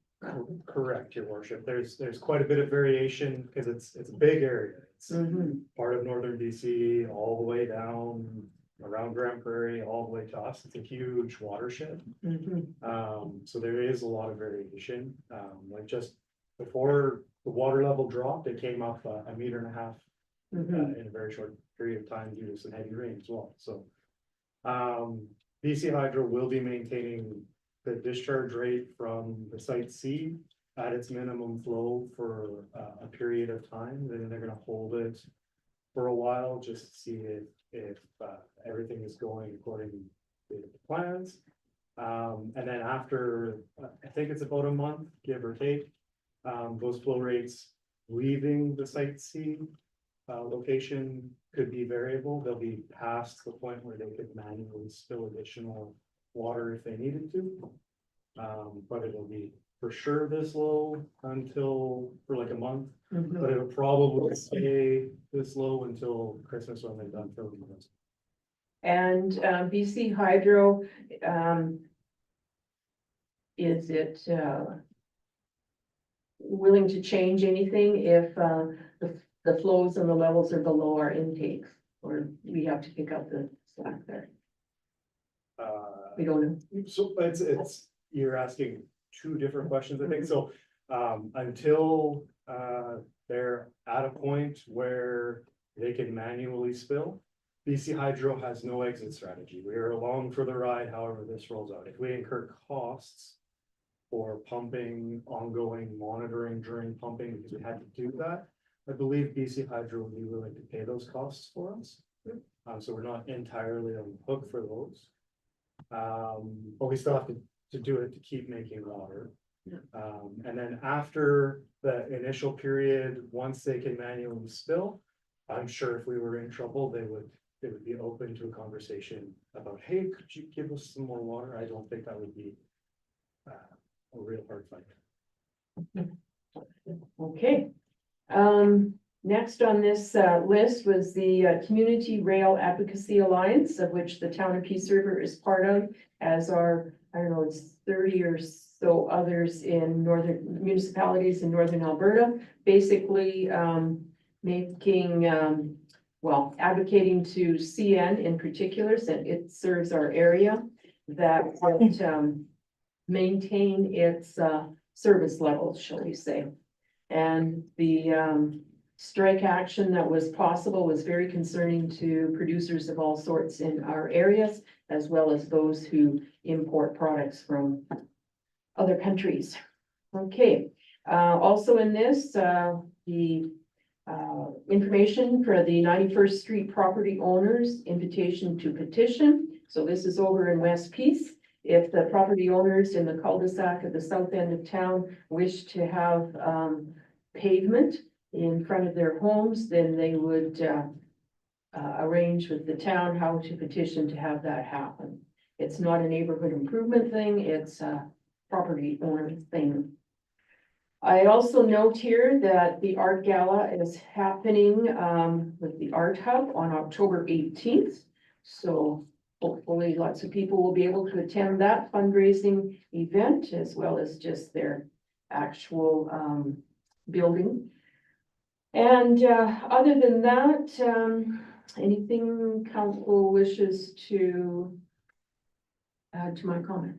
Correct, your worship. There's quite a bit of variation because it's a big area. It's Mhm. part of northern BC, all the way down around Grand Prairie, all the way to us. It's a huge watershed. Mhm. So there is a lot of variation. Like just before the water level dropped, it came up a meter and a half Mhm. in a very short period of time due to some heavy rain as well. So BC Hydro will be maintaining the discharge rate from the site C at its minimum flow for a period of time. Then they're gonna hold it for a while, just to see if everything is going according to the plans. And then after, I think it's about a month, give or take, those flow rates leaving the site C location could be variable. They'll be past the point where they could manually spill additional water if they needed to. But it'll be for sure this low until, for like a month, Mhm. but it'll probably stay this low until Christmas when they're done filling this. And BC Hydro, is it willing to change anything if the flows and the levels are below our intakes? Or we have to pick up the slack there? We don't know. So you're asking two different questions, I think, so, until, they're at a point where they can manually spill. BC Hydro has no exit strategy. We are along for the ride, however this rolls out. If we incur costs for pumping, ongoing monitoring during pumping, because we had to do that, I believe BC Hydro would be willing to pay those costs for us. So we're not entirely on the hook for those. But we still have to do it to keep making water. And then after the initial period, once they can manually spill, I'm sure if we were in trouble, they would be open to a conversation about, hey, could you give us some more water? I don't think that would be a real hard fight. Okay. Next on this list was the Community Rail Advocacy Alliance, of which the town of Peace River is part of, as are, I don't know, it's 30 or so others in northern municipalities in northern Alberta, basically making, well, advocating to CN in particular, since it serves our area, that would maintain its service levels, shall we say. And the strike action that was possible was very concerning to producers of all sorts in our areas, as well as those who import products from other countries. Okay, also in this, the information for the 91st Street property owners, invitation to petition. So this is over in West Peace. If the property owners in the cul-de-sac at the south end of town wish to have pavement in front of their homes, then they would arrange with the town how to petition to have that happen. It's not a neighborhood improvement thing, it's a property owner thing. I also note here that the art gala is happening with the Art Hub on October 18th. So hopefully lots of people will be able to attend that fundraising event, as well as just their actual building. And other than that, anything council wishes to add to my comment?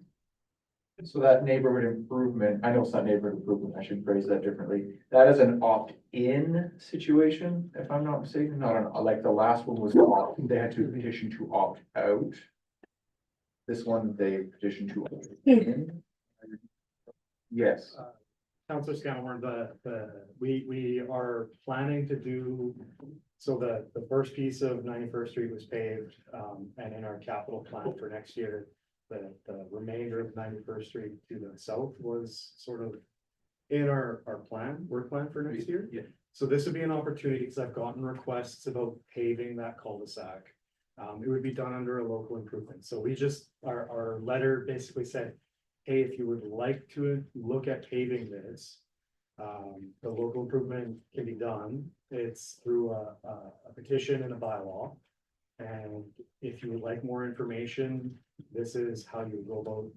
So that neighborhood improvement, I know it's not neighborhood improvement, I should phrase that differently. That is an opt-in situation, if I'm not mistaken, not an, like the last one was, they had to petition to opt out. This one, they petitioned to opt in. Yes, Counselor Scanlon, we are planning to do, so the first piece of 91st Street was paved, and in our capital plan for next year, the remainder of 91st Street to the south was sort of in our work plan for next year. Yeah. So this would be an opportunity, because I've gotten requests about paving that cul-de-sac. It would be done under a local improvement, so we just, our letter basically said, hey, if you would like to look at paving this, the local improvement can be done. It's through a petition and a bylaw. And if you would like more information, this is how you go about,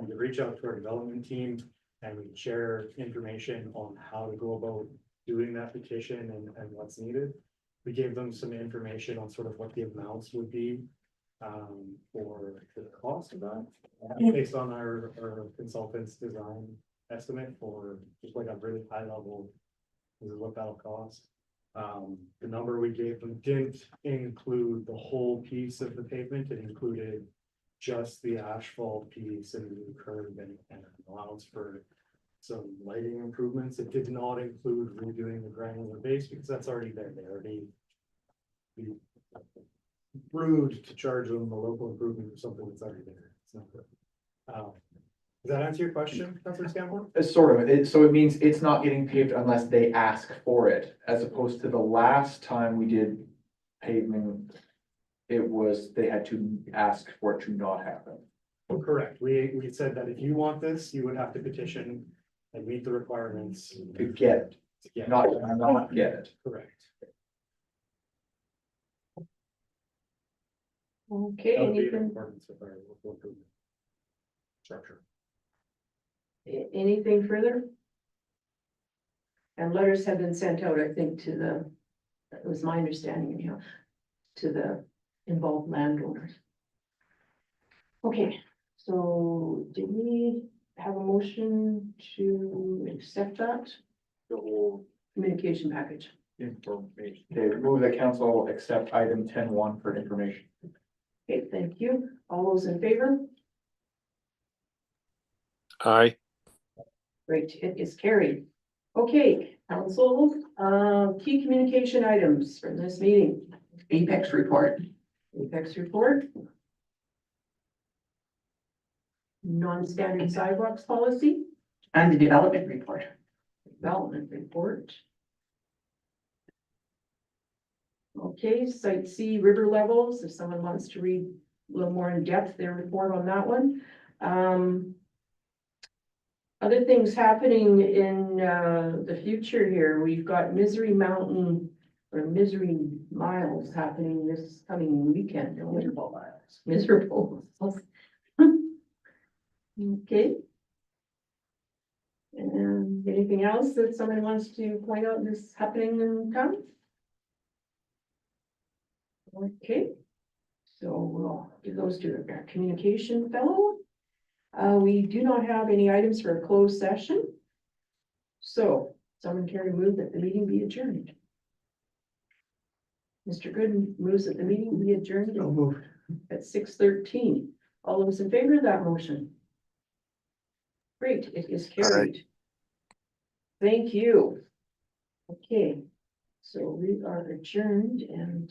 you reach out to our development team and we share information on how to go about doing that petition and what's needed. We gave them some information on sort of what the amounts would be for the cost of that, based on our consultant's design estimate for just like a really high level, this is what that'll cost. The number we gave them didn't include the whole piece of the pavement, it included just the asphalt piece and the curb and an allowance for some lighting improvements. It did not include redoing the granular base because that's already there. They already rude to charge them a local improvement for something that's already there. It's not good. Does that answer your question, Councilor Scanlon? it's sort of, so it means it's not getting paved unless they ask for it, as opposed to the last time we did pavement. It was, they had to ask for it to not happen. Correct. We said that if you want this, you would have to petition and meet the requirements To get, to get. not get it. Correct. Okay, That would be in anything, accordance with our local improvement structure. anything further? And letters have been sent out, I think, to the, that was my understanding anyhow, to the involved landowners. Okay, so did we have a motion to accept that? The whole Communication package. information. Okay, move the council accept item 10.1 for information. Okay, thank you. All those in favor? Aye. Great, it is carried. Okay, council, key communication items from this meeting. Apex report. Apex report. Non-standard sidewalks policy, And the development report. development report. Okay, Site C river levels, if someone wants to read a little more in depth, their report on that one. Other things happening in the future here, we've got Misery Mountain or Misery Miles happening this coming weekend. Miserable miles. Miserable. Okay. And anything else that someone wants to point out is happening in town? Okay, so we'll give those to our communication fellow. We do not have any items for a closed session. So someone care to move that the meeting be adjourned? Mr. Good moves that the meeting be adjourned So moved. at 6:13. All those in favor of that motion? Great, it is carried. Thank you. Okay, so we are adjourned and